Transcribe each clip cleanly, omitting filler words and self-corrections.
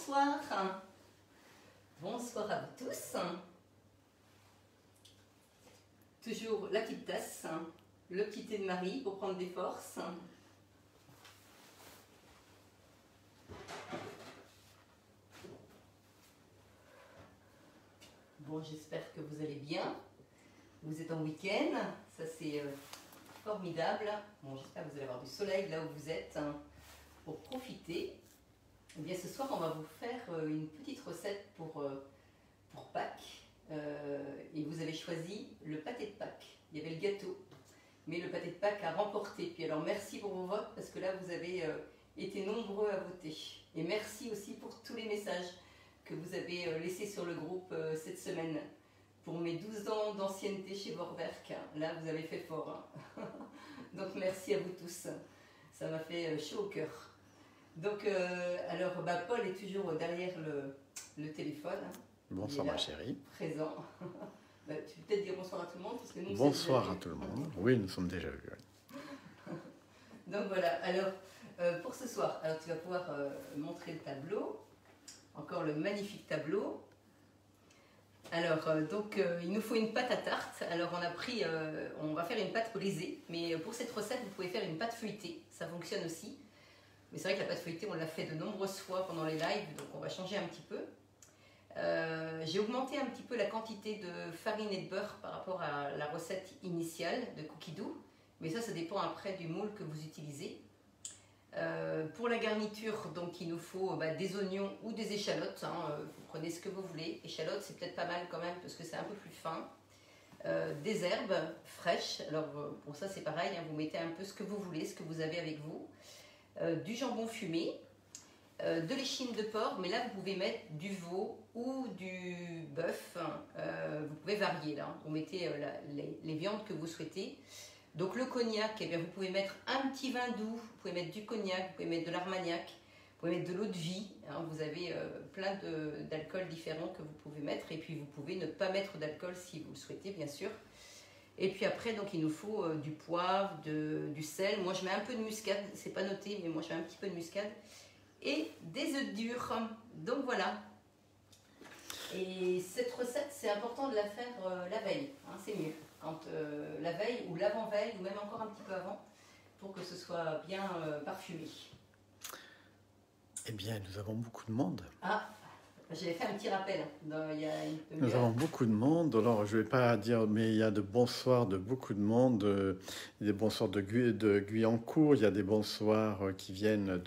Bonsoir. Bonsoir à vous tous. Toujours la petite tasse, le petit thé de Marie pour prendre des forces. Bon, j'espère que vous allez bien. Vous êtes en week-end, ça c'est formidable. Bon, j'espère que vous allez avoir du soleil là où vous êtes pour profiter. Eh bien, ce soir, on va vous faire une petite recette pour Pâques. Et vous avez choisi le pâté de Pâques. Il y avait le gâteau, mais le pâté de Pâques a remporté. Puis alors, merci pour vos votes parce que là, vous avez été nombreux à voter. Et merci aussi pour tous les messages que vous avez laissés sur le groupe cette semaine. Pour mes 12 ans d'ancienneté chez Vorwerk, là, vous avez fait fort. Hein. Donc, merci à vous tous. Ça m'a fait chaud au cœur. Donc, alors, Paul est toujours derrière le téléphone. Bonsoir ma chérie. Présent. Tu peux peut-être dire bonsoir à tout le monde parce que nous, bonsoir à tout le monde. Oui, nous sommes déjà vus. Donc voilà, alors, pour ce soir, alors, tu vas pouvoir montrer le tableau. Encore le magnifique tableau. Alors, il nous faut une pâte à tarte. Alors, on va faire une pâte brisée. Mais pour cette recette, vous pouvez faire une pâte feuilletée. Ça fonctionne aussi. Mais c'est vrai que la pâte feuilletée, on l'a fait de nombreuses fois pendant les lives, donc on va changer un petit peu. J'ai augmenté un petit peu la quantité de farine et de beurre par rapport à la recette initiale de cookie dough. Mais ça dépend après du moule que vous utilisez. Pour la garniture, donc il nous faut des oignons ou des échalotes. Vous prenez ce que vous voulez. Échalotes, c'est peut-être pas mal quand même parce que c'est un peu plus fin. Des herbes fraîches. Alors pour ça, c'est pareil. Vous mettez un peu ce que vous voulez, ce que vous avez avec vous. Du jambon fumé, de l'échine de porc, mais là vous pouvez mettre du veau ou du bœuf, vous pouvez varier là, vous mettez les viandes que vous souhaitez. Donc le cognac, eh bien, vous pouvez mettre un petit vin doux, vous pouvez mettre du cognac, vous pouvez mettre de l'armagnac, vous pouvez mettre de l'eau de vie, vous avez plein d'alcools différents que vous pouvez mettre, et puis vous pouvez ne pas mettre d'alcool si vous le souhaitez bien sûr. Et puis après, donc, il nous faut du poivre, du sel. Moi, je mets un peu de muscade. C'est pas noté, mais moi, je mets un petit peu de muscade. Et des œufs durs. Donc, voilà. Et cette recette, c'est important de la faire la veille. C'est mieux. Quand la veille ou l'avant-veille, ou même encore un petit peu avant, pour que ce soit bien parfumé. Eh bien, nous avons beaucoup de monde. Ah, j'avais fait un petit rappel il y a une demi-heure. Nous avons beaucoup de monde. Alors, je ne vais pas dire, mais il y a de bonsoirs de beaucoup de monde. Il y a des bonsoirs de Guyancourt. Il y a des bonsoirs qui viennent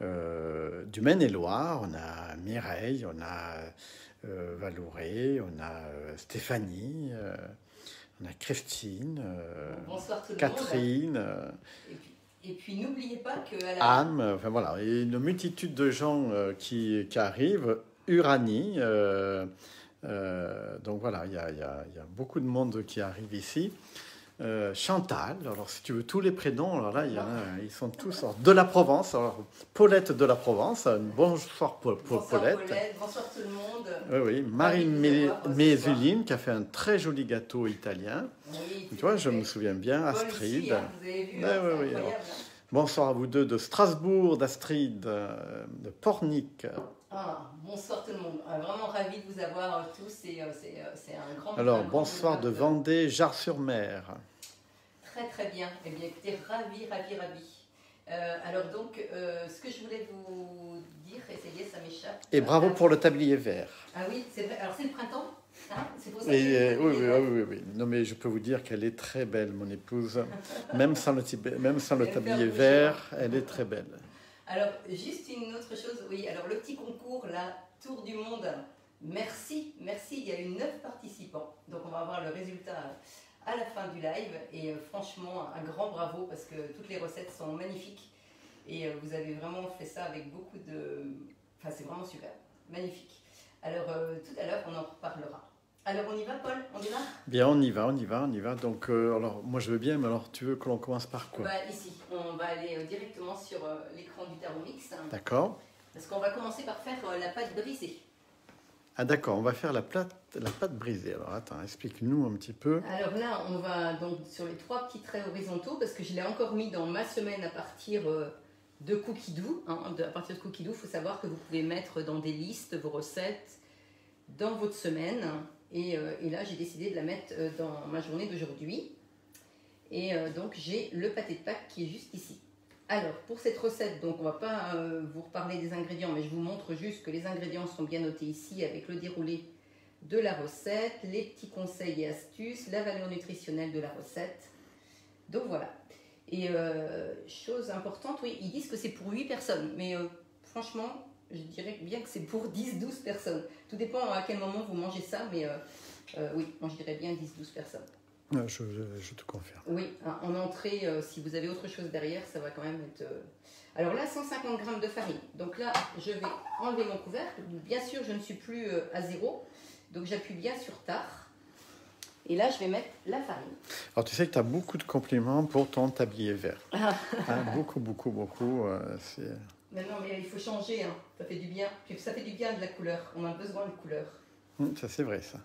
du Maine-et-Loire. On a Mireille, on a Valouré, on a Stéphanie, on a Christine, bonsoir tout le Catherine. Monde. Et puis n'oubliez pas que... Anne, enfin voilà, et une multitude de gens qui arrivent. Uranie, donc voilà, il y a beaucoup de monde qui arrive ici. Chantal, alors si tu veux tous les prénoms, alors là, ils sont tous de la Provence. Alors, Paulette de la Provence, bonsoir Paulette. Bonsoir tout le monde. Oui, Marie Mézuline qui a fait un très joli gâteau italien. Oui, tu vois, je me souviens bien, Astrid. Ici, vous avez vu, oui. Alors, bonsoir à vous deux de Strasbourg, d'Astrid, de Pornic. Bonsoir tout le monde. Vraiment ravi de vous avoir tous. C'est un grand. Alors, bonsoir de Vendée, Jars-sur-Mer. Très très bien. Eh bien, écoutez, ravi. Alors donc, ce que je voulais vous dire, essayez, ça m'échappe. Et bravo pour le tablier vert. Ah oui, c'est vrai. Alors c'est le printemps. C'est pour ça oui. Non, mais je peux vous dire qu'elle est très belle, mon épouse. Même sans le tablier vert, elle est très belle. Alors, juste une autre chose, oui, alors le petit concours, là, Tour du Monde, merci, il y a eu 9 participants, donc on va avoir le résultat à la fin du live, et franchement, un grand bravo, parce que toutes les recettes sont magnifiques, et vous avez vraiment fait ça avec beaucoup de... Enfin, c'est vraiment super, magnifique. Alors, tout à l'heure, on en reparlera. Alors, on y va, Paul? On y va? Bien, on y va. Donc, alors, moi, je veux bien, mais alors, tu veux que l'on commence par quoi? Ici, on va aller directement sur l'écran du Thermomix. D'accord. Parce qu'on va commencer par faire la pâte brisée. Ah, d'accord, on va faire la pâte brisée. Alors, attends, explique-nous un petit peu. Alors là, on va donc sur les 3 petits traits horizontaux, parce que je l'ai encore mis dans ma semaine à partir de Cookie Dough. Hein. À partir de Cookie Dough, il faut savoir que vous pouvez mettre dans des listes vos recettes dans votre semaine. Et là, j'ai décidé de la mettre dans ma journée d'aujourd'hui. Et donc, j'ai le pâté de Pâques qui est juste ici. Alors, pour cette recette, donc on ne va pas vous reparler des ingrédients, mais je vous montre juste que les ingrédients sont bien notés ici avec le déroulé de la recette, les petits conseils et astuces, la valeur nutritionnelle de la recette. Donc voilà. Et chose importante, oui, ils disent que c'est pour 8 personnes, mais franchement, je dirais bien que c'est pour 10-12 personnes. Tout dépend à quel moment vous mangez ça, mais oui, moi je dirais bien 10-12 personnes. Je te confirme. Oui, en entrée, si vous avez autre chose derrière, ça va quand même être... Alors là, 150 g de farine. Donc là, je vais enlever mon couvercle. Bien sûr, je ne suis plus à 0, donc j'appuie bien sur tard. Et là, je vais mettre la farine. Alors, tu sais que tu as beaucoup de compliments pour ton tablier vert. Hein, beaucoup. Mais non, mais il faut changer, hein. Ça fait du bien. Puis ça fait du bien de la couleur. On a besoin de couleur. Ça, c'est vrai, ça.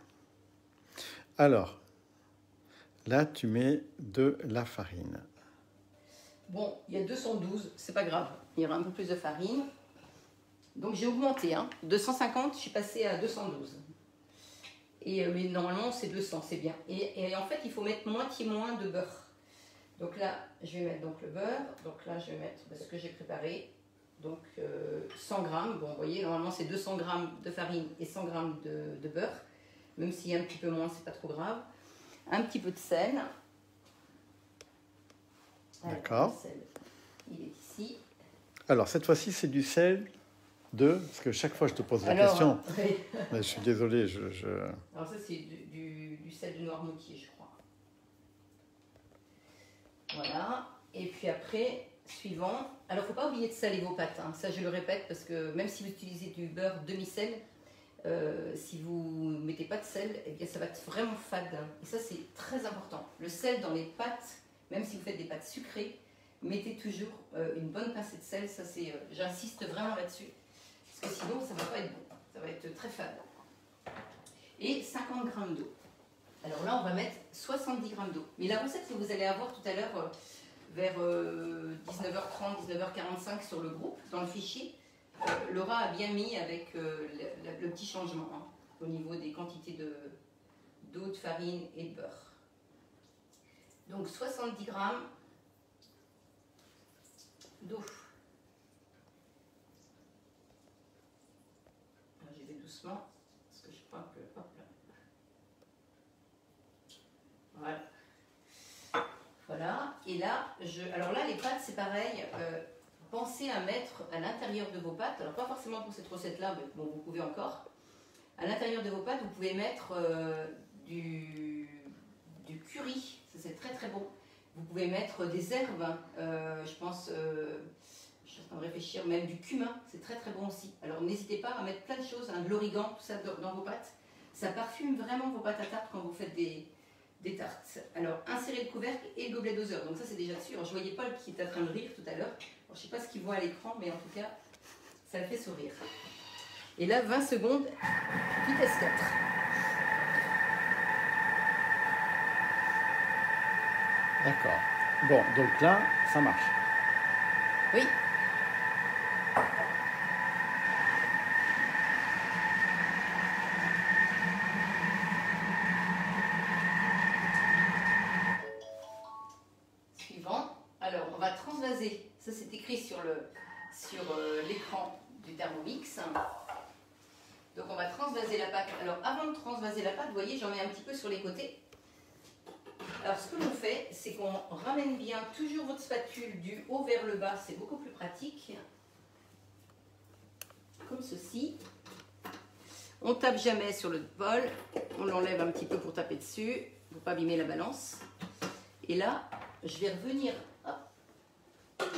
Alors, là, tu mets de la farine. Bon, il y a 212, c'est pas grave. Il y aura un peu plus de farine. Donc, j'ai augmenté. Hein. De 150, je suis passée à 212. Mais normalement, c'est 200, c'est bien. Et en fait, il faut mettre moitié moins de beurre. Donc là, je vais mettre donc le beurre. Donc là, je vais mettre ce que j'ai préparé. Donc 100 grammes. Bon, vous voyez, normalement, c'est 200 grammes de farine et 100 grammes de beurre. Même s'il y a un petit peu moins, c'est pas trop grave. Un petit peu de sel. D'accord. Le sel, il est ici. Alors, cette fois-ci, c'est du sel parce que chaque fois, je te pose la question. Oui. Mais je suis désolé, Alors ça, c'est du sel de Noirmoutier, je crois. Voilà. Et puis après, suivant. Alors, il ne faut pas oublier de saler vos pâtes. Hein. Ça, je le répète, parce que même si vous utilisez du beurre demi-sel, si vous ne mettez pas de sel, eh bien, ça va être vraiment fade. Et ça, c'est très important. Le sel dans les pâtes, même si vous faites des pâtes sucrées, mettez toujours une bonne pincée de sel. Ça, c'est, j'insiste vraiment là-dessus. Parce que sinon, ça ne va pas être bon. Ça va être très fade. Et 50 g d'eau. Alors là, on va mettre 70 g d'eau. Mais la recette que vous allez avoir tout à l'heure, vers 19h30, 19h45 sur le groupe, dans le fichier, Laura a bien mis avec le petit changement hein, au niveau des quantités d'eau, de farine et de beurre. Donc 70 g d'eau. J'y vais doucement, parce que je crois que... Hop là. Voilà. Voilà. Et là, alors là, les pâtes, c'est pareil. Pensez à mettre à l'intérieur de vos pâtes, alors pas forcément pour cette recette-là, mais bon, vous pouvez encore. À l'intérieur de vos pâtes, vous pouvez mettre du curry. Ça, c'est très très bon. Vous pouvez mettre des herbes, je pense... je suis en train de réfléchir, même du cumin, c'est très très bon aussi. Alors n'hésitez pas à mettre plein de choses, hein, de l'origan, tout ça dans vos pâtes. Ça parfume vraiment vos pâtes à tarte quand vous faites des tartes. Alors insérez le couvercle et le gobelet doseur. Donc ça c'est déjà sûr. Je voyais Paul qui était en train de rire tout à l'heure. Je ne sais pas ce qu'il voit à l'écran, mais en tout cas, ça le fait sourire. Et là, 20 secondes, vitesse 4. D'accord. Bon, donc là, ça marche. Oui. Suivant. Alors, on va transvaser. Ça, c'est écrit sur l'écran du Thermomix. Donc, on va transvaser la pâte. Alors, avant de transvaser la pâte, vous voyez, j'en mets un petit peu sur les côtés. Alors, ce que l'on fait, c'est qu'on ramène bien toujours votre spatule du haut vers le bas. C'est beaucoup plus pratique. Comme ceci. On tape jamais sur le bol. On l'enlève un petit peu pour taper dessus, pour ne pas abîmer la balance. Et là, je vais revenir. Hop.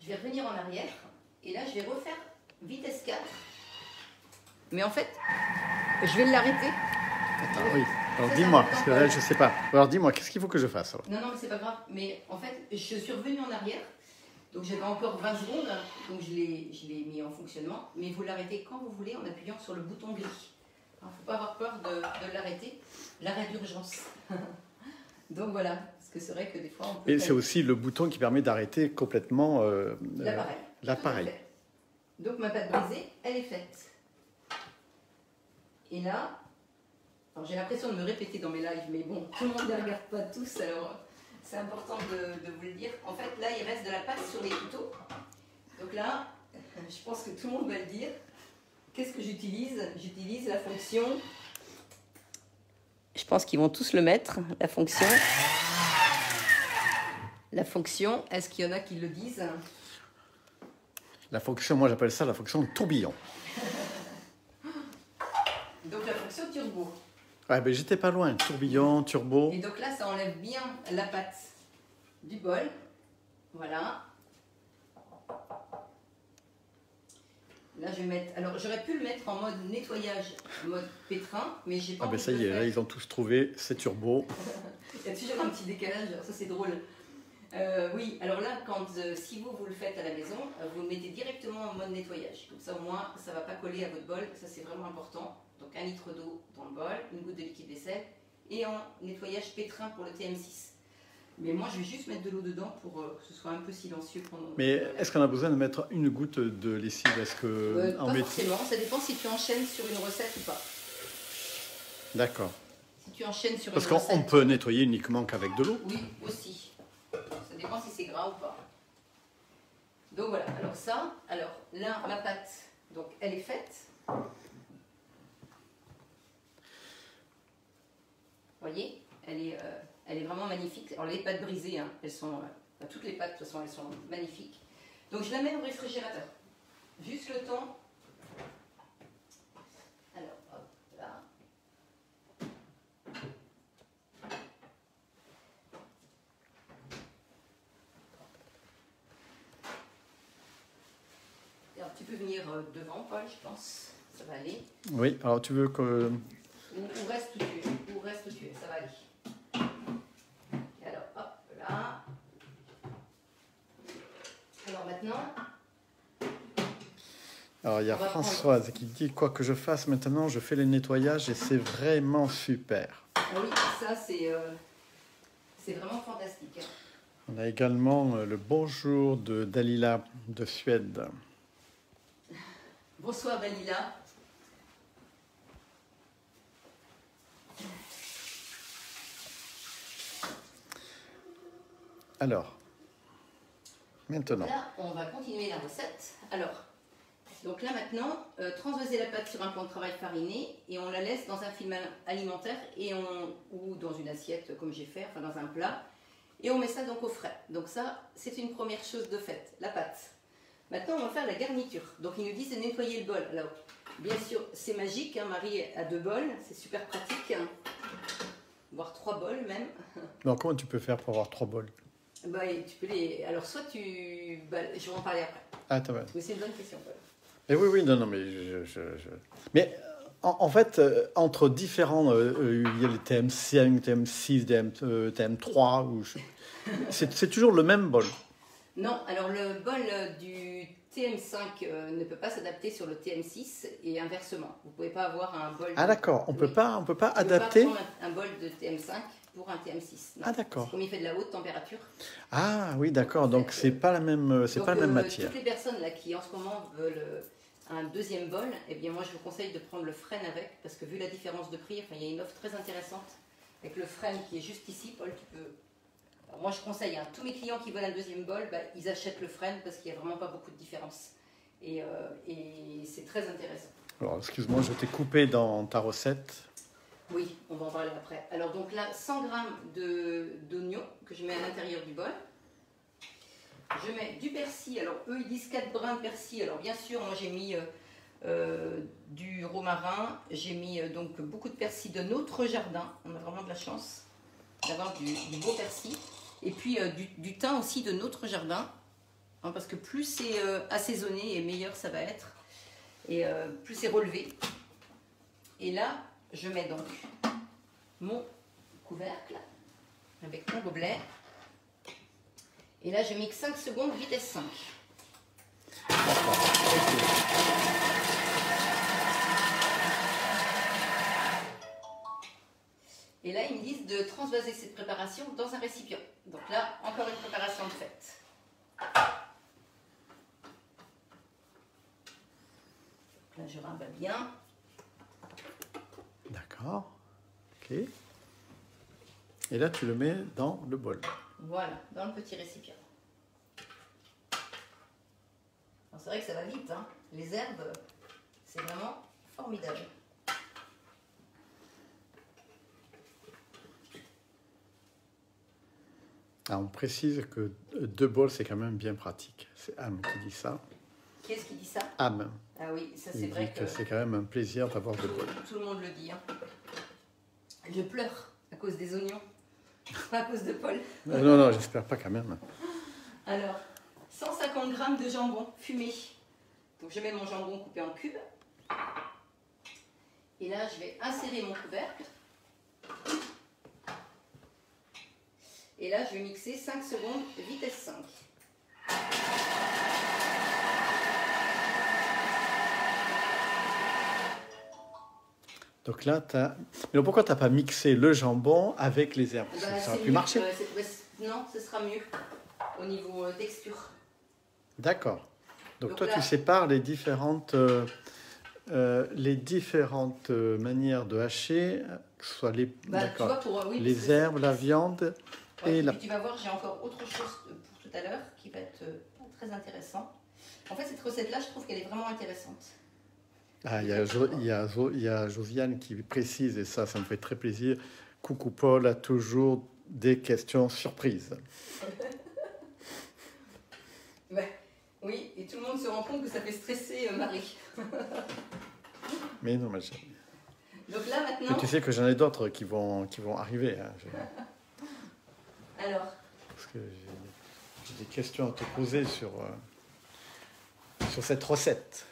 Je vais revenir en arrière. Et là, je vais refaire vitesse 4. Mais en fait, je vais l'arrêter. Attends, oui. Alors dis-moi, parce que là, je ne sais pas. Alors dis-moi, qu'est-ce qu'il faut que je fasse alors? Non, mais c'est pas grave. Mais en fait, je suis revenue en arrière. Donc j'avais encore 20 secondes. Donc je l'ai mis en fonctionnement. Mais vous l'arrêtez quand vous voulez en appuyant sur le bouton gris. Il ne faut pas avoir peur de l'arrêter. L'arrêt d'urgence. Donc voilà, Parce que c'est vrai que des fois, on peut... Et c'est aussi le bouton qui permet d'arrêter complètement l'appareil. Donc ma pâte brisée, elle est faite. Et là, j'ai l'impression de me répéter dans mes lives, mais bon, tout le monde ne les regarde pas tous, alors c'est important de vous le dire. En fait, là, il reste de la pâte sur les couteaux. Donc là, je pense que tout le monde va le dire. Qu'est-ce que j'utilise? J'utilise la fonction... Je pense qu'ils vont tous le mettre, la fonction... La fonction, est-ce qu'il y en a qui le disent? La fonction, moi j'appelle ça la fonction tourbillon. Donc la fonction turbo. Ouais, ben j'étais pas loin, tourbillon, turbo. Et donc là, ça enlève bien la pâte du bol. Voilà. Là, je vais mettre... Alors, j'aurais pu le mettre en mode nettoyage, en mode pétrin, mais j'ai pas envie Ben ça de y le est, faire. là ils ont tous trouvé, c'est turbo. Il y a toujours un petit décalage, ça c'est drôle. Oui, alors là, si vous le faites à la maison, vous le mettez directement en mode nettoyage. Comme ça, au moins, ça ne va pas coller à votre bol. Ça, c'est vraiment important. Donc, 1 litre d'eau dans le bol, une goutte de liquide vaisselle et en nettoyage pétrin pour le TM6. Mais moi, je vais juste mettre de l'eau dedans pour que ce soit un peu silencieux pendant... Mais est-ce qu'on a besoin de mettre une goutte de lessive? Est-ce que pas forcément, ça dépend si tu enchaînes sur une recette ou pas. D'accord. Si tu enchaînes sur Parce une recette... qu'on peut nettoyer uniquement qu'avec de l'eau. Oui, aussi. Ça dépend si c'est gras ou pas. Donc voilà, alors ça, là, ma pâte, donc elle est faite. Vous voyez, elle est vraiment magnifique. Alors les pâtes brisées, hein, elles sont, toutes les pâtes de toute façon, elles sont magnifiques. Donc je la mets au réfrigérateur. Juste le temps. Alors, hop, là. Alors, tu peux venir devant, Paul, je pense. Ça va aller. Oui, alors tu veux que... Ou reste où tu es. Ou reste où tu es, ça va aller. Et alors, hop, là. Alors maintenant... Alors il y a Françoise qui dit quoi que je fasse maintenant, je fais les nettoyages et c'est vraiment super. Ah oui, ça c'est vraiment fantastique. On a également le bonjour de Dalila de Suède. Bonsoir Dalila. Alors, maintenant. Là, on va continuer la recette. Alors, donc là maintenant, transvaser la pâte sur un plan de travail fariné et on la laisse dans un film alimentaire ou dans une assiette comme j'ai fait, enfin dans un plat. Et on met ça donc au frais. Donc ça, c'est une première chose de faite, la pâte. Maintenant, on va faire la garniture. Donc ils nous disent de nettoyer le bol. Alors, bien sûr, c'est magique. Hein, Marie a 2 bols, c'est super pratique. Hein, voire 3 bols même. Donc comment tu peux faire pour avoir 3 bols? Bah, et tu peux les... Alors soit tu... Bah, je vais en parler après. Ah, t'as bien. Mais c'est une bonne question, Paul. Et oui, non, mais Mais en fait, entre différents, il y a les TM5, TM6, TM3, ou c'est toujours le même bol. Non, alors le bol du TM5 ne peut pas s'adapter sur le TM6 et inversement. Vous ne pouvez pas avoir un bol... Ah d'accord, on peut pas Tu peux adapter. pas prendre un bol de TM5 pour un TM6. Non. Ah d'accord. C'est comme il fait de la haute température. Ah oui, d'accord, donc c'est pas la même, c'est pas la même matière. Toutes les personnes là, qui en ce moment veulent un deuxième bol, eh bien moi je vous conseille de prendre le frêne avec, parce que vu la différence de prix, enfin, il y a une offre très intéressante avec le frêne qui est juste ici, Paul, tu peux... Alors, moi je conseille, hein, tous mes clients qui veulent un deuxième bol, bah, ils achètent le frêne parce qu'il n'y a vraiment pas beaucoup de différence. Et c'est très intéressant. Alors excuse-moi, je t'ai coupé dans ta recette. Oui, on va en parler après. Alors donc là, 100 g d'oignons que je mets à l'intérieur du bol. Je mets du persil. Alors eux, ils disent 4 brins de persil. Alors bien sûr, moi j'ai mis du romarin. J'ai mis donc beaucoup de persil de notre jardin. On a vraiment de la chance d'avoir du beau persil. Et puis du thym aussi de notre jardin. Hein, parce que plus c'est assaisonné et meilleur ça va être. Et plus c'est relevé. Et là, je mets donc mon couvercle avec mon gobelet. Et là, je mixe 5 secondes, vitesse 5. Et là, ils me disent de transvaser cette préparation dans un récipient. Donc là, encore une préparation de faite. Là, je rabats bien. D'accord. Ok. Et là, tu le mets dans le bol. Voilà, dans le petit récipient. C'est vrai que ça va vite, hein. Les herbes, c'est vraiment formidable. Alors, on précise que 2 bols, c'est quand même bien pratique. C'est Anne qui dit ça. Qui est-ce qui dit ça? Anne. Ah oui, ça c'est Il vrai dit que c'est quand même un plaisir d'avoir 2 bols. tout le monde le dit. Hein. Je pleure à cause des oignons, pas à cause de Paul. Non, non, j'espère pas quand même. Alors, 150 g de jambon fumé. Donc je mets mon jambon coupé en cubes. Et là, je vais insérer mon couvercle. Et là, je vais mixer 5 secondes, vitesse 5. Donc là, mais pourquoi tu n'as pas mixé le jambon avec les herbes? Ça aurait pu marcher. Non, ce sera mieux au niveau texture. D'accord. Donc toi, là, tu sépares les différentes manières de hacher, que ce soit les, les herbes, la viande et la... Tu vas voir, j'ai encore autre chose pour tout à l'heure qui va être très intéressant. En fait, cette recette-là, je trouve qu'elle est vraiment intéressante. Ah, il y a Josiane qui précise, et ça me fait très plaisir. Coucou Paul a toujours des questions surprises. Oui, et tout le monde se rend compte que ça fait stresser Marie. Mais non, mais donc là maintenant. Mais tu sais que j'en ai d'autres qui vont arriver. Hein. Alors. Parce que j'ai des questions à te poser sur cette recette.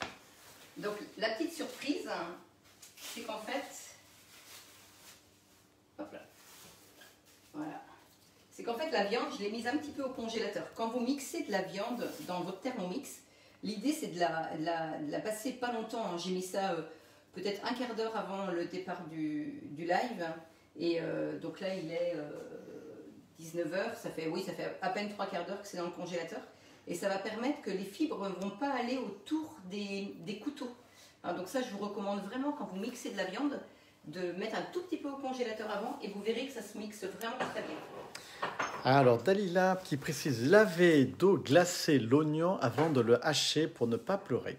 Donc la petite surprise, c'est qu'en fait, hop là, voilà, c'est qu'en fait la viande, je l'ai mise un petit peu au congélateur. Quand vous mixez de la viande dans votre Thermomix, l'idée c'est de la passer pas longtemps. J'ai mis ça peut-être un quart d'heure avant le départ du live. Et donc là il est 19h, ça fait à peine 3 quarts d'heure que c'est dans le congélateur. Et ça va permettre que les fibres ne vont pas aller autour des couteaux. Alors donc ça, je vous recommande vraiment, quand vous mixez de la viande, de mettre un tout petit peu au congélateur avant et vous verrez que ça se mixe vraiment très bien. Alors, Dalila qui précise, laver d'eau glacée l'oignon avant de le hacher pour ne pas pleurer.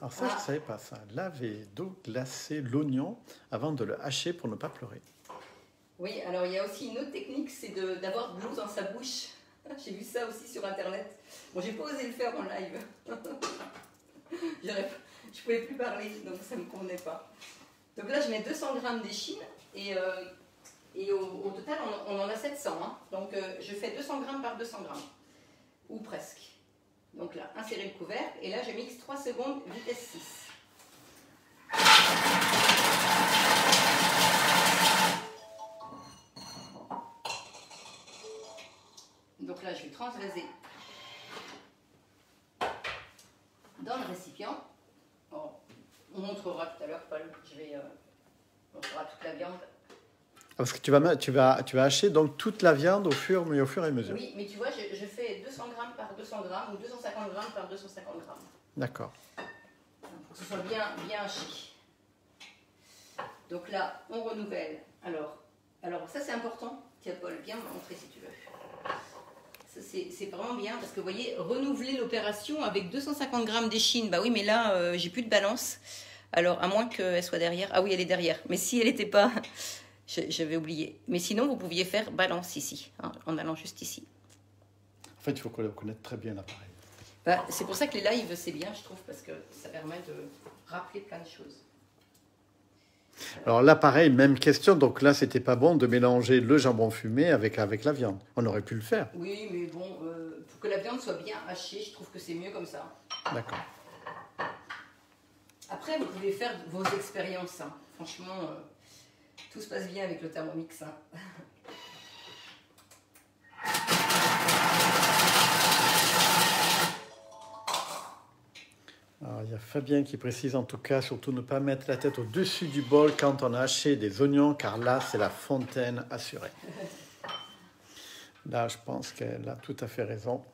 Alors ça, je ne savais pas ça. Laver d'eau glacée l'oignon avant de le hacher pour ne pas pleurer. Oui, alors il y a aussi une autre technique, c'est d'avoir de l'eau dans sa bouche. J'ai vu ça aussi sur internet. Bon, j'ai pas osé le faire en live. Je pouvais plus parler, donc ça me convenait pas. Donc là, je mets 200 g d'échine et au total, on en a 700. Hein. Donc je fais 200 g par 200 g, ou presque. Donc là, insérer le couvercle et là, je mixe 3 secondes, vitesse 6. Donc là, je vais transvaser dans le récipient. Bon, on montrera tout à l'heure, Paul. On montrera toute la viande. Parce que tu vas hacher donc toute la viande au fur et à mesure. Oui, mais tu vois, je fais 200 g par 200 g ou 250 g par 250 g. D'accord. Pour que ce soit bien haché. Donc là, on renouvelle. Alors ça c'est important. Tiens, Paul, viens me montrer si tu veux. C'est vraiment bien parce que vous voyez, renouveler l'opération avec 250 g d'échine. Bah oui, mais là, j'ai plus de balance. Alors, à moins qu'elle soit derrière. Ah oui, elle est derrière. Mais si elle n'était pas, j'avais oublié. Mais sinon, vous pouviez faire balance ici, hein, en allant juste ici. En fait, il faut connaître très bien l'appareil. Bah, c'est pour ça que les lives, c'est bien, je trouve, parce que ça permet de rappeler plein de choses. Alors là, pareil, même question. Donc là, c'était pas bon de mélanger le jambon fumé avec la viande. On aurait pu le faire. Oui, mais bon, pour que la viande soit bien hachée, je trouve que c'est mieux comme ça. D'accord. Après, vous pouvez faire vos expériences. Hein. Franchement, tout se passe bien avec le Thermomix. Hein. Alors, Alors, il y a Fabien qui précise en tout cas, surtout ne pas mettre la tête au-dessus du bol quand on a haché des oignons, car là, c'est la fontaine assurée. Là, je pense qu'elle a tout à fait raison.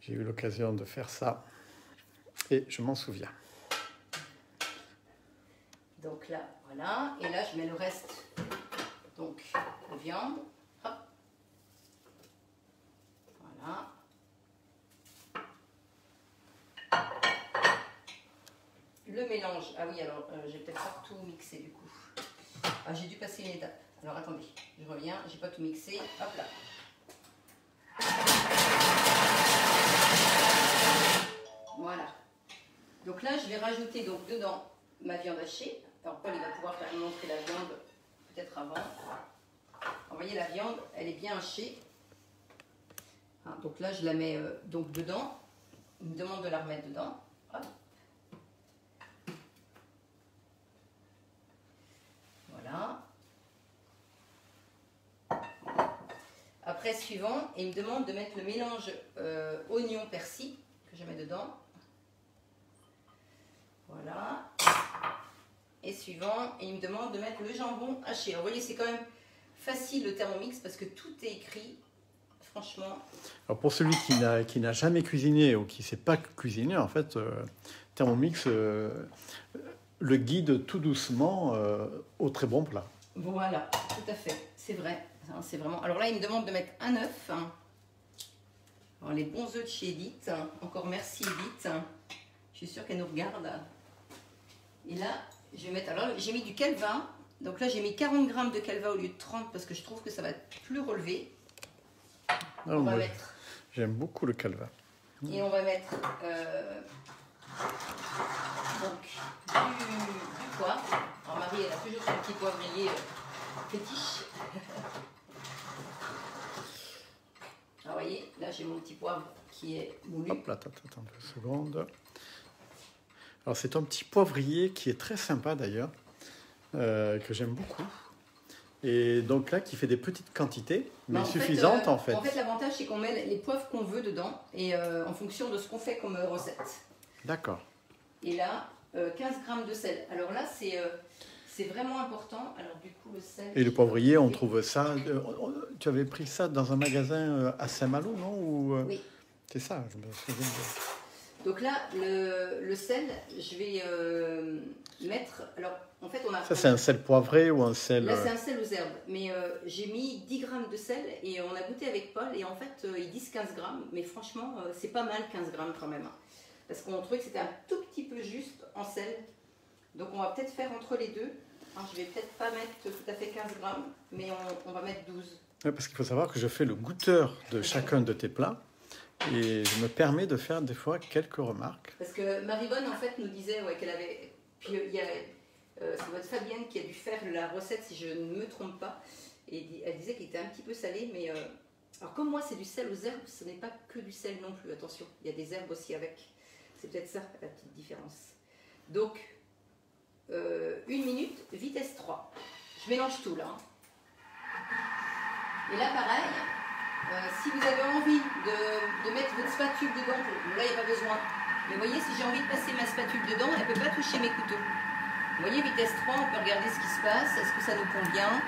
J'ai eu l'occasion de faire ça et je m'en souviens. Donc là, voilà. Et là, je mets le reste donc, de viande. Hop. Voilà. Le mélange. Ah oui, alors, j'ai peut-être pas tout mixé du coup. Ah, j'ai dû passer une étape. Alors, attendez, je reviens. J'ai pas tout mixé. Hop là. Voilà. Donc là, je vais rajouter donc dedans ma viande hachée. Alors Paul, il va pouvoir quand même montrer la viande peut-être avant. Vous voyez, la viande, elle est bien hachée. Hein, donc là, je la mets donc dedans. Il me demande de la remettre dedans. Hop. Voilà. Après, suivant, il me demande de mettre le mélange oignon-persil que je mets dedans. Voilà. Et suivant, il me demande de mettre le jambon haché. Alors, vous voyez, c'est quand même facile le Thermomix parce que tout est écrit. Franchement. Alors pour celui qui n'a jamais cuisiné ou qui ne sait pas cuisiner, en fait, Thermomix le guide tout doucement au très bon plat. Voilà, tout à fait. C'est vrai. C'est vraiment. Alors là, il me demande de mettre un œuf. Alors, les bons œufs de chez Edith. Encore merci Edith. Je suis sûre qu'elle nous regarde. Et là, je vais mettre. Alors, j'ai mis du calva. Donc là, j'ai mis 40 grammes de calva au lieu de 30 parce que je trouve que ça va être plus relevé. On va mettre. J'aime beaucoup le calva. Et on va mettre donc du poivre. Alors Marie, elle a toujours son petit poivrier fétiche. Alors vous voyez, là j'ai mon petit poivre qui est moulu. Hop là, attends 2 secondes. Alors c'est un petit poivrier qui est très sympa d'ailleurs, que j'aime beaucoup. Et donc là, qui fait des petites quantités, mais suffisantes en fait. En fait, l'avantage, c'est qu'on met les poivres qu'on veut dedans, et en fonction de ce qu'on fait comme recette. D'accord. Et là, 15 grammes de sel. Alors là, c'est vraiment important. Alors du coup, le sel... Et le poivrier, on trouve ça... tu avais pris ça dans un magasin à Saint-Malo, non? Oui. C'est ça, je me souviens de... Donc là, le sel, je vais mettre... Alors, en fait, on a... Ça, c'est un sel poivré ou un sel... Là, c'est un sel aux herbes. Mais j'ai mis 10 grammes de sel et on a goûté avec Paul. Et en fait, ils disent 15 grammes. Mais franchement, c'est pas mal 15 grammes quand même. Parce qu'on trouvait que c'était un tout petit peu juste en sel. Donc, on va peut-être faire entre les deux. Alors, je vais peut-être pas mettre tout à fait 15 grammes, mais on va mettre 12. Ouais, parce qu'il faut savoir que je fais le goûteur de chacun de tes plats. Et je me permets de faire des fois quelques remarques. Parce que Marie-Bonne, en fait, nous disait qu'elle avait... Puis il y a... c'est votre Fabienne qui a dû faire la recette, si je ne me trompe pas. Et elle disait qu'il était un petit peu salé, mais... Alors comme moi, c'est du sel aux herbes, ce n'est pas que du sel non plus, attention. Il y a des herbes aussi avec. C'est peut-être ça, la petite différence. Donc, 1 minute, vitesse 3. Je mélange tout, là. Et là, pareil, si vous avez envie de mettre votre spatule dedans, là, il n'y a pas besoin. Mais vous voyez, si j'ai envie de passer ma spatule dedans, elle ne peut pas toucher mes couteaux. Vous voyez, vitesse 3, on peut regarder ce qui se passe. Est-ce que ça nous convient?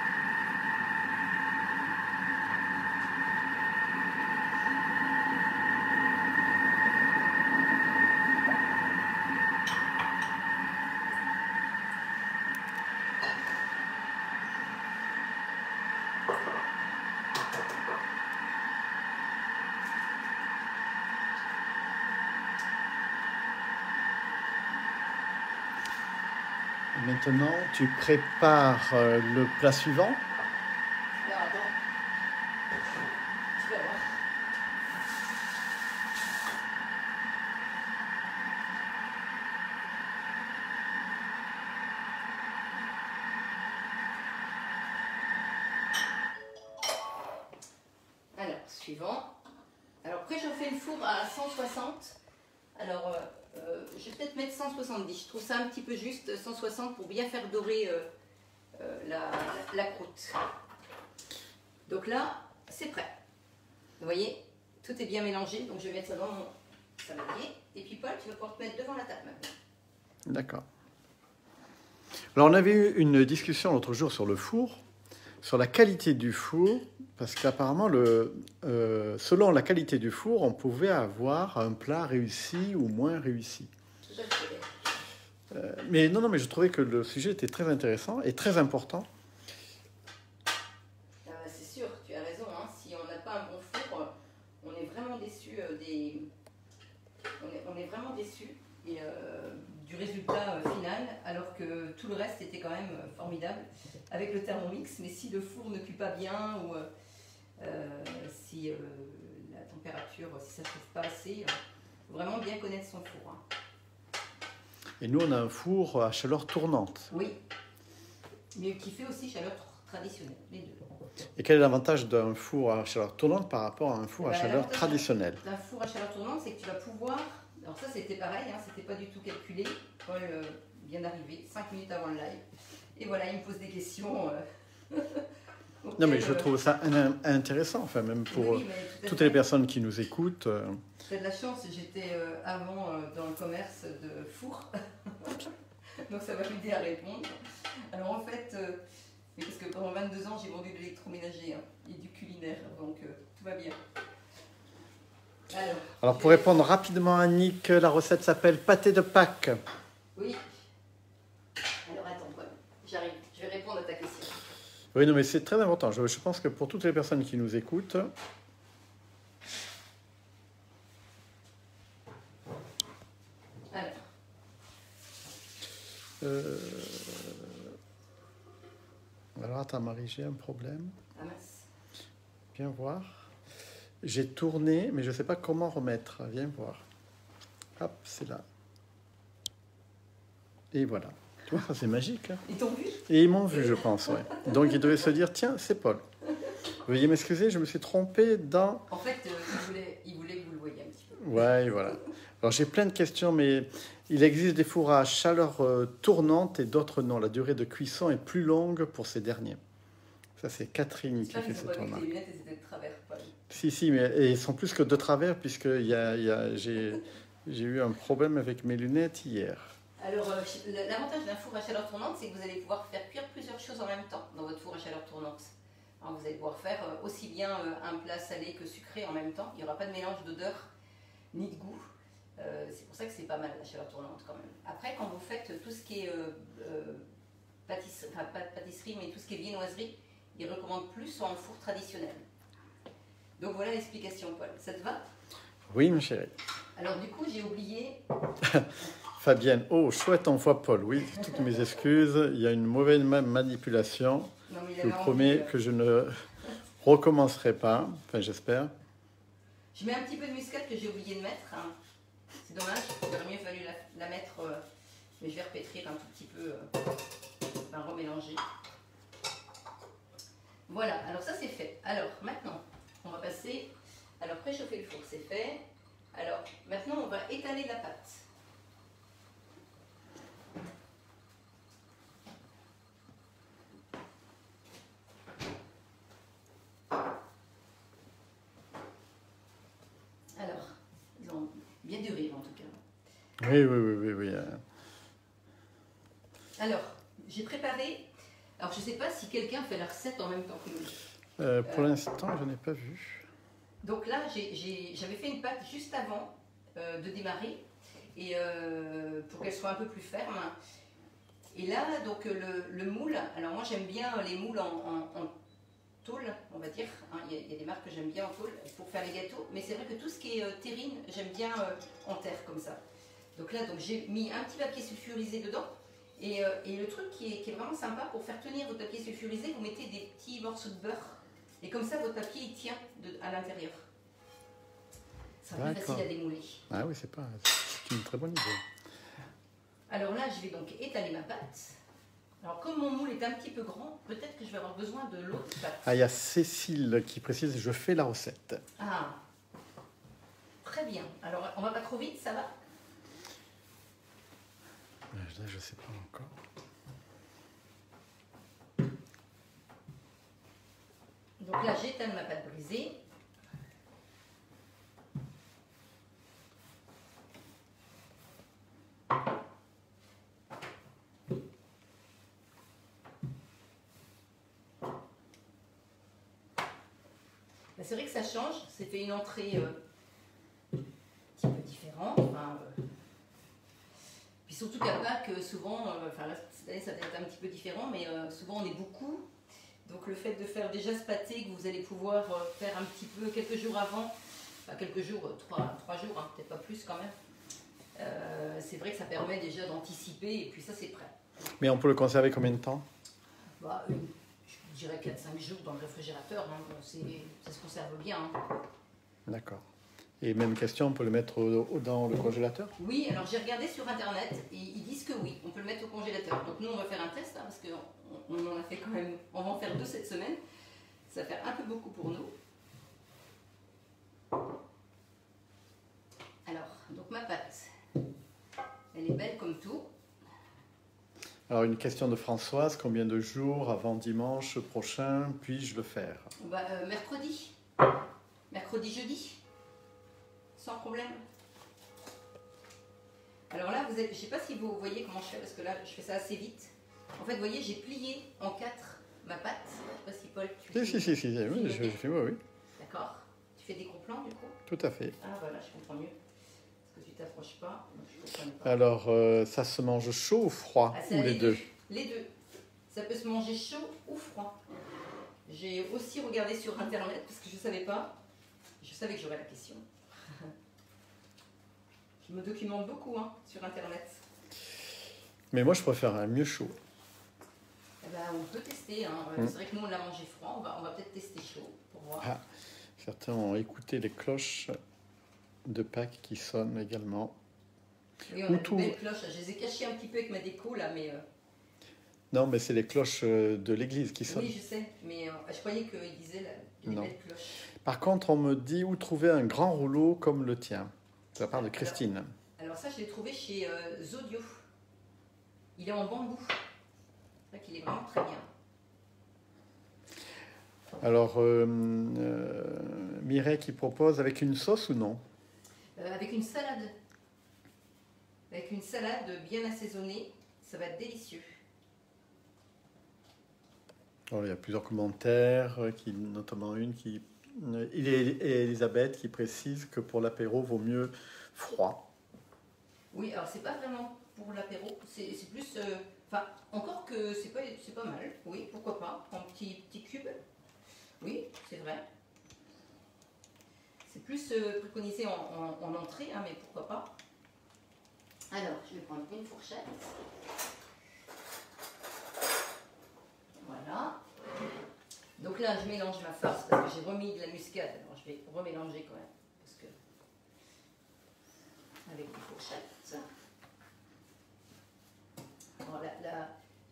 Maintenant, tu prépares le plat suivant. Alors, attends. Tu vas voir. Alors, suivant. Alors, préchauffer le four à 160. Alors, je vais peut-être mettre 170. Je trouve ça un petit peu juste, 160, pour bien faire dorer la croûte. Donc là, c'est prêt. Vous voyez, tout est bien mélangé, donc je vais mettre ça dans mon saladier. Et puis Paul, tu vas pouvoir te mettre devant la table maintenant. D'accord. Alors on avait eu une discussion l'autre jour sur le four, sur la qualité du four, parce qu'apparemment, selon la qualité du four, on pouvait avoir un plat réussi ou moins réussi. Tout à fait. Mais non, mais je trouvais que le sujet était très intéressant et très important. C'est sûr, tu as raison. Hein. Si on n'a pas un bon four, on est vraiment déçu on est vraiment déçu du résultat final, alors que tout le reste était quand même formidable avec le Thermomix. Mais si le four ne cuit pas bien ou si la température, si ça ne chauffe pas assez, il faut vraiment bien connaître son four. Hein. Et nous, on a un four à chaleur tournante. Oui, mais qui fait aussi chaleur traditionnelle, les deux. Et quel est l'avantage d'un four à chaleur tournante par rapport à un four à chaleur traditionnelle? D'un four à chaleur tournante, c'est que tu vas pouvoir... Alors ça, c'était pareil, hein, c'était pas du tout calculé. Paul vient d'arriver, 5 minutes avant le live. Et voilà, il me pose des questions. Non, mais je trouve ça intéressant, enfin, même pour oui, toutes les personnes qui nous écoutent. J'ai de la chance, j'étais avant dans le commerce de four. Donc ça va m'aider à répondre. Alors en fait... parce que pendant 22 ans, j'ai vendu de l'électroménager hein, et du culinaire, donc tout va bien. Alors pour répondre rapidement à Nick, la recette s'appelle pâté de Pâques. Oui. Alors attends, Paul, j'arrive, je vais répondre à ta question. Oui, non, mais c'est très important. Je pense que pour toutes les personnes qui nous écoutent... Alors attends Marie, j'ai un problème. Ah mince. Viens voir. J'ai tourné, mais je ne sais pas comment remettre. Viens voir. Hop, c'est là. Et voilà. Tu vois, ça c'est magique. Hein. Ils t'ont vu? Et ils m'ont vu, je pense, ouais. Donc ils devaient se dire, tiens, c'est Paul. Veuillez m'excuser, je me suis trompé dans... En fait, il voulait que vous le voyiez un petit peu. Ouais, voilà. Alors j'ai plein de questions, mais il existe des fours à chaleur tournante et d'autres non. La durée de cuisson est plus longue pour ces derniers. Ça, c'est Catherine qui fait cette remarque. Les lunettes étaient de travers, Paul. Si, mais ils sont plus que de travers, puisque j'ai eu un problème avec mes lunettes hier. Alors, l'avantage d'un four à chaleur tournante, c'est que vous allez pouvoir faire cuire plusieurs choses en même temps dans votre four à chaleur tournante. Alors, vous allez pouvoir faire aussi bien un plat salé que sucré en même temps. Il n'y aura pas de mélange d'odeur ni de goût. C'est pour ça que c'est pas mal la chaleur tournante quand même. Après, quand vous faites tout ce qui est pâtisserie, enfin pas pâtisserie, mais tout ce qui est viennoiserie, ils recommandent plus en four traditionnel. Donc voilà l'explication, Paul. Ça te va? Oui, ma chérie. Alors du coup, j'ai oublié... Fabienne, oh, chouette envoi, Paul. Oui, toutes mes excuses. Il y a une mauvaise manipulation. Non, je vous promets que je ne recommencerai pas. Enfin, j'espère. Je mets un petit peu de muscade que j'ai oublié de mettre. Hein. C'est dommage, il aurait mieux fallu la mettre, mais je vais repétrir un tout petit peu, remélanger. Voilà, alors ça c'est fait. Alors maintenant, on va passer, alors préchauffer le four, c'est fait. Alors maintenant, on va étaler la pâte. Alors, ils ont bien du rire en tout cas. Oui. Alors, j'ai préparé... Alors, je ne sais pas si quelqu'un fait la recette en même temps que nous. Pour l'instant, je n'ai pas vu. Donc là, j'avais fait une pâte juste avant de démarrer, et pour qu'elle soit un peu plus ferme. Et là, donc le moule, alors moi j'aime bien les moules en tôle, on va dire. Hein, il y a des marques que j'aime bien en tôle pour faire les gâteaux, mais c'est vrai que tout ce qui est terrine, j'aime bien en terre comme ça. Donc là, j'ai mis un petit papier sulfurisé dedans. Et le truc qui est vraiment sympa, pour faire tenir votre papier sulfurisé, vous mettez des petits morceaux de beurre. Et comme ça, votre papier, il tient à l'intérieur. C'est plus facile à démouler. Ah oui, c'est une très bonne idée. Alors là, je vais donc étaler ma pâte. Alors comme mon moule est un petit peu grand, peut-être que je vais avoir besoin de l'autre pâte. Ah, il y a Cécile qui précise, je fais la recette. Ah, très bien. Alors, on va pas trop vite, ça va? Là, je ne sais pas encore. Donc là, j'étale ma pâte brisée. C'est vrai que ça change, c'est fait une entrée un petit peu différente. Enfin, puis surtout qu'à Pâques, souvent, enfin là, cette année ça va être un petit peu différent, mais souvent on est beaucoup. Donc le fait de faire déjà ce pâté que vous allez pouvoir faire un petit peu quelques jours avant, enfin quelques jours, 3 jours, hein, peut-être pas plus quand même, c'est vrai que ça permet déjà d'anticiper et puis ça c'est prêt. Mais on peut le conserver combien de temps? Bah, je dirais 4-5 jours dans le réfrigérateur, hein, ça se conserve bien. Hein. D'accord. Et même question, on peut le mettre dans le congélateur? Oui, alors j'ai regardé sur internet et ils disent que oui, on peut le mettre au congélateur. Donc nous on va faire un test hein, parce qu'on en a fait quand même, on va en faire 2 cette semaine. Ça va faire un peu beaucoup pour nous. Alors, donc ma pâte, elle est belle comme tout. Alors une question de Françoise, combien de jours avant dimanche prochain puis-je le faire? Bah, mercredi, jeudi, sans problème. Alors là, je ne sais pas si vous voyez comment je fais, parce que là, je fais ça assez vite. En fait, vous voyez, j'ai plié en 4 ma pâte. Je ne sais pas si Paul, tu fais. Si, oui, je fais, oui. D'accord. Tu fais des gros-plans, du coup? Tout à fait. Ah, voilà, je comprends mieux. Parce que tu t'approches pas. Je comprends pas. Alors, ça se mange chaud ou froid? Ah, ou les deux? Les deux. Ça peut se manger chaud ou froid. J'ai aussi regardé sur Internet, parce que je ne savais pas. Je savais que j'aurais la question. Je me documente beaucoup hein, sur Internet. Mais moi, je préfère un mieux chaud. Eh ben, on peut tester. Hein. C'est vrai que nous, on l'a mangé froid. On va peut-être tester chaud pour voir. Ah, certains ont écouté les cloches de Pâques qui sonnent également. Oui, on a de belles cloches. Je les ai cachées un petit peu avec ma déco, là, mais... Non, mais c'est les cloches de l'église qui sonnent. Oui, je sais. Mais je croyais qu'ils disaient les belles cloches. Par contre, on me dit où trouver un grand rouleau comme le tien. De la part de Christine. Alors ça, je l'ai trouvé chez Zodio. Il est en bambou. C'est vrai qu'il est vraiment très bien. Alors, Mireille qui propose avec une sauce ou non? Avec une salade. Avec une salade bien assaisonnée, ça va être délicieux. Alors, il y a plusieurs commentaires, notamment une qui... Il est Elisabeth qui précise que pour l'apéro, vaut mieux froid. Oui, alors c'est pas vraiment pour l'apéro, c'est plus... Enfin, encore que c'est pas mal, oui, pourquoi pas, en petit cube. Oui, c'est vrai. C'est plus préconisé en entrée, hein, mais pourquoi pas. Alors, je vais prendre une fourchette. Voilà. Donc là, je mélange ma farce parce que j'ai remis de la muscade. Alors, je vais remélanger quand même. Parce que... Avec une fourchette. Alors,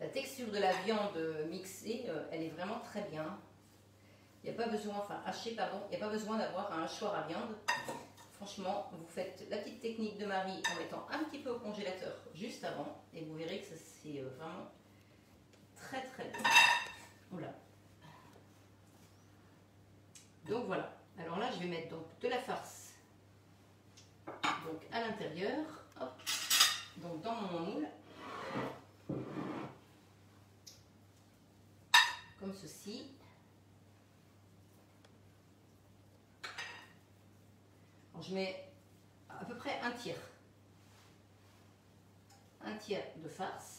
la texture de la viande mixée, elle est vraiment très bien. Il n'y a pas besoin, enfin haché, pardon, il n'y a pas besoin d'avoir un hachoir à viande. Franchement, vous faites la petite technique de Marie en mettant un petit peu au congélateur juste avant. Et vous verrez que c'est vraiment très très bien. Oula. Donc voilà. Alors là, je vais mettre donc de la farce donc à l'intérieur. Hop. Donc dans mon moule. Comme ceci. Alors, je mets à peu près un tiers. Un tiers de farce.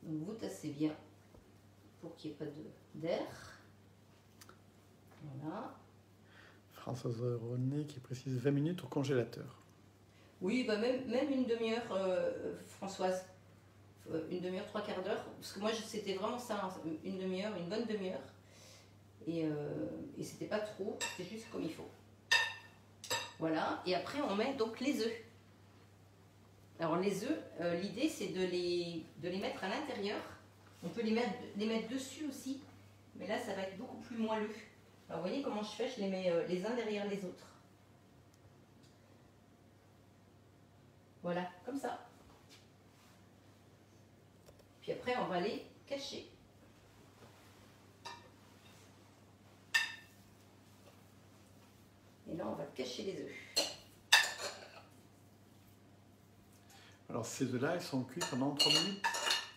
Donc vous tassez bien pour qu'il n'y ait pas d'air. Voilà. Françoise René qui précise 20 minutes au congélateur. Oui, bah même une demi-heure, Françoise. Une demi-heure, 3/4 d'heure. Parce que moi, c'était vraiment ça, hein, une demi-heure, une bonne demi-heure. Et c'était pas trop, c'était juste comme il faut. Voilà. Et après, on met donc les œufs. Alors les œufs, l'idée c'est de les mettre à l'intérieur. On peut les mettre dessus aussi, mais là ça va être beaucoup plus moelleux. Alors vous voyez comment je fais, je les mets les uns derrière les autres. Voilà, comme ça. Puis après on va les cacher. Et là on va cacher les œufs. Alors ces œufs-là, ils sont cuits pendant 3 minutes?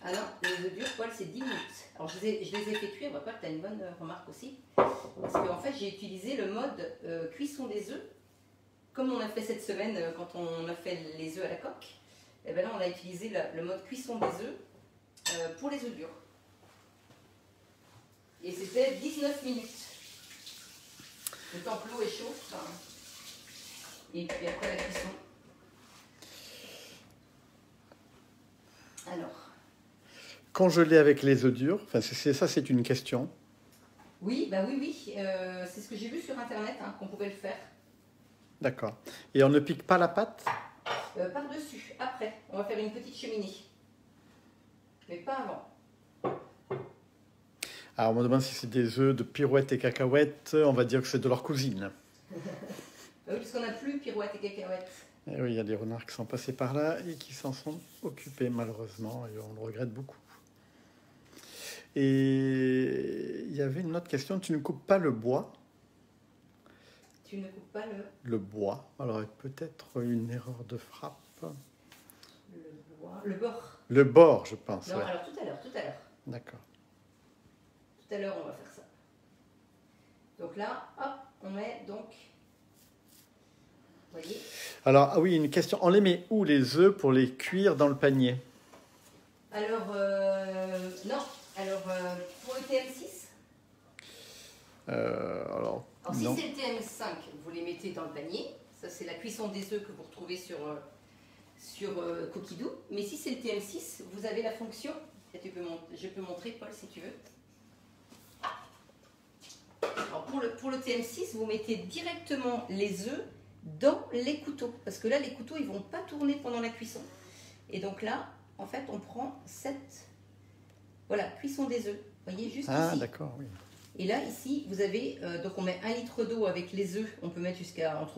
Ah non, les œufs durs, Paul, c'est 10 minutes. Alors je les ai fait cuire, Paul, tu as une bonne remarque aussi. Parce qu'en fait, j'ai utilisé le mode cuisson des œufs. Comme on a fait cette semaine quand on a fait les œufs à la coque, et bien là, on a utilisé le mode cuisson des œufs pour les œufs durs. Et c'était 19 minutes. Le temps que l'eau est chaude. Enfin, et puis après la cuisson. Alors. Congeler avec les œufs durs, enfin, ça c'est une question. Oui, bah oui. C'est ce que j'ai vu sur internet, hein, qu'on pouvait le faire. D'accord. Et on ne pique pas la pâte? Par-dessus, après. On va faire une petite cheminée. Mais pas avant. Alors on me demande si c'est des œufs de pirouettes et cacahuètes, on va dire que c'est de leur cousine. Oui, puisqu'on n'a plus pirouettes et cacahuètes. Et oui, il y a des renards qui sont passés par là et qui s'en sont occupés malheureusement, et on le regrette beaucoup. Et il y avait une autre question, tu ne coupes pas le bois? Tu ne coupes pas le bois. Alors peut-être une erreur de frappe. le bord. Le bord, je pense. Non, ouais. alors tout à l'heure. D'accord. Tout à l'heure, on va faire ça. Donc là, hop, on met donc... Vous voyez? Alors, ah oui, une question. On les met où les œufs pour les cuire dans le panier? Alors, non. Alors, pour le TM6 alors si non. c'est le TM5, vous les mettez dans le panier. Ça, c'est la cuisson des œufs que vous retrouvez sur Coquidou. Mais si c'est le TM6, vous avez la fonction. Et je peux montrer, Paul, si tu veux. Alors, pour le TM6, vous mettez directement les œufs dans les couteaux. Parce que là, les couteaux, ils ne vont pas tourner pendant la cuisson. Et donc là, en fait, on prend cette... Voilà, cuisson des œufs. Vous voyez, juste ici. Ah, d'accord, oui. Et là, ici, vous avez... donc, on met 1 litre d'eau avec les œufs. On peut mettre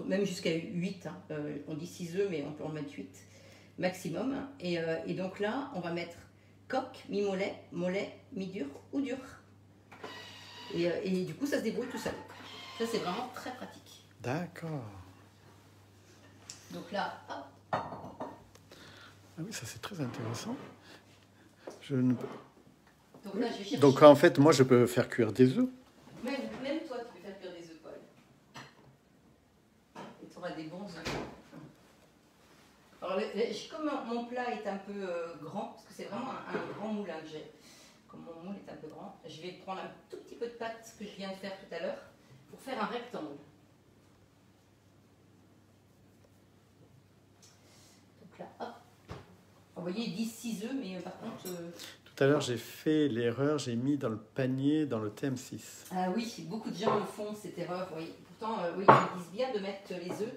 même jusqu'à 8. Hein. On dit 6 œufs, mais on peut en mettre 8 maximum. Hein. Et donc là, on va mettre coque, mi-mollet, mollet, mi-dur ou dur. Et du coup, ça se débrouille tout seul. Ça, c'est vraiment très pratique. D'accord. Donc là, hop. Ah oui, ça c'est très intéressant. Je ne... Donc là, je vais chercher... Donc en fait, moi je peux faire cuire des œufs. Même toi, tu peux faire cuire des œufs, Paul. Et tu auras des bons œufs. Alors, comme mon plat est un peu grand, parce que c'est vraiment un grand moulin que j'ai, comme mon moule est un peu grand, je vais prendre un tout petit peu de pâte que je viens de faire tout à l'heure pour faire un rectangle. Donc là, hop. Vous voyez, ils disent 6 œufs, mais par contre... Tout à l'heure, j'ai fait l'erreur, j'ai mis dans le panier, dans le TM6. Ah oui, beaucoup de gens le font, cette erreur, oui. Pourtant, oui, ils disent bien de mettre les œufs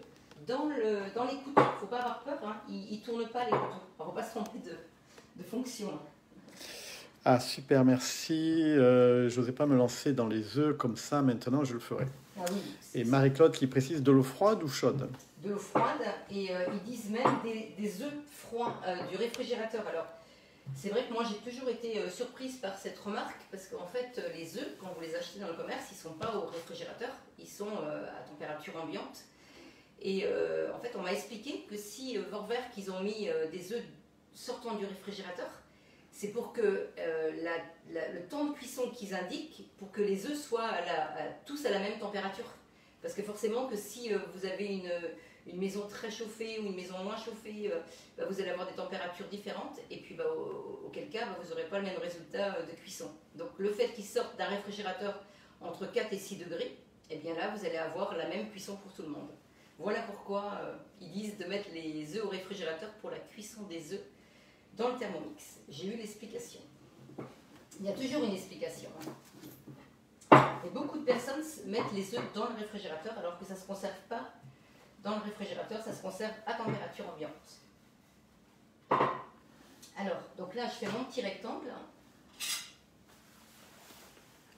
dans les couteaux. Il ne faut pas avoir peur, hein. Ils ne tournent pas les couteaux. Il ne faut pas se tromper de fonction. Ah super, merci. Je n'osais pas me lancer dans les œufs comme ça, maintenant je le ferai. Ah oui. Et Marie-Claude qui précise de l'eau froide ou chaude? De l'eau froide, et ils disent même des œufs froids du réfrigérateur. Alors, c'est vrai que moi j'ai toujours été surprise par cette remarque, parce qu'en fait, les œufs, quand vous les achetez dans le commerce, ils ne sont pas au réfrigérateur, ils sont à température ambiante. Et en fait, on m'a expliqué que si Vorwerk, ils ont mis des œufs sortant du réfrigérateur, c'est pour que le temps de cuisson qu'ils indiquent, pour que les œufs soient tous à la même température. Parce que forcément que si vous avez une maison très chauffée ou une maison moins chauffée, vous allez avoir des températures différentes, et puis auquel cas vous n'aurez pas le même résultat de cuisson. Donc le fait qu'ils sortent d'un réfrigérateur entre 4 et 6 degrés, et bien là vous allez avoir la même cuisson pour tout le monde. Voilà pourquoi ils disent de mettre les œufs au réfrigérateur pour la cuisson des œufs dans le Thermomix. J'ai eu l'explication. Il y a toujours une explication. Et beaucoup de personnes mettent les œufs dans le réfrigérateur alors que ça ne se conserve pas dans le réfrigérateur, ça se conserve à température ambiante. Alors, donc là, je fais mon petit rectangle.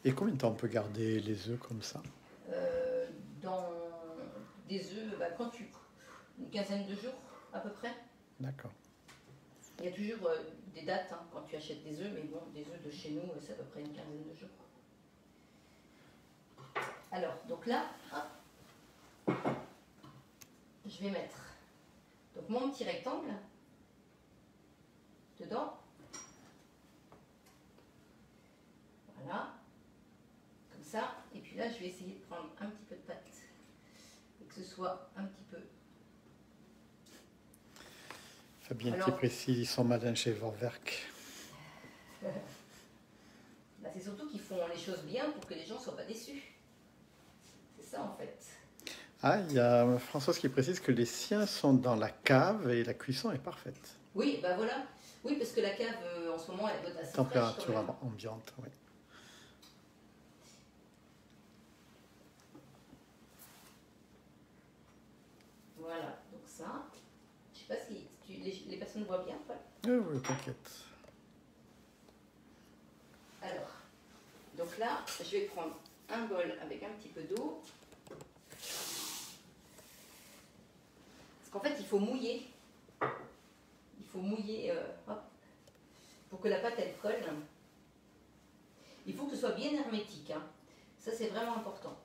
Et combien de temps on peut garder les œufs comme ça? Dans des œufs, une quinzaine de jours à peu près. D'accord. Il y a toujours des dates hein, quand tu achètes des œufs, mais bon, des œufs de chez nous, c'est à peu près une quinzaine de jours. Alors, donc là, hop, je vais mettre donc mon petit rectangle. dedans. Voilà. Comme ça. Et puis là, je vais essayer de prendre un petit peu de pâte. Et que ce soit un petit peu... Fabien qui précise son malin chez Vorwerk. Bah, c'est surtout qu'ils font les choses bien pour que les gens ne soient pas déçus. C'est ça en fait. Ah, il y a Françoise qui précise que les siens sont dans la cave et la cuisson est parfaite. Oui, bah voilà. Oui, parce que la cave, en ce moment, elle doit être assez température fraîche quand même. ambiante, oui. Voilà, donc ça. Je sais pas si les personnes voient bien, Paul. Oui, t'inquiète. Alors, donc là, je vais prendre un bol avec un petit peu d'eau. Parce qu'en fait, il faut mouiller. Il faut mouiller hop, pour que la pâte, elle colle. Il faut que ce soit bien hermétique. Hein. Ça, c'est vraiment important.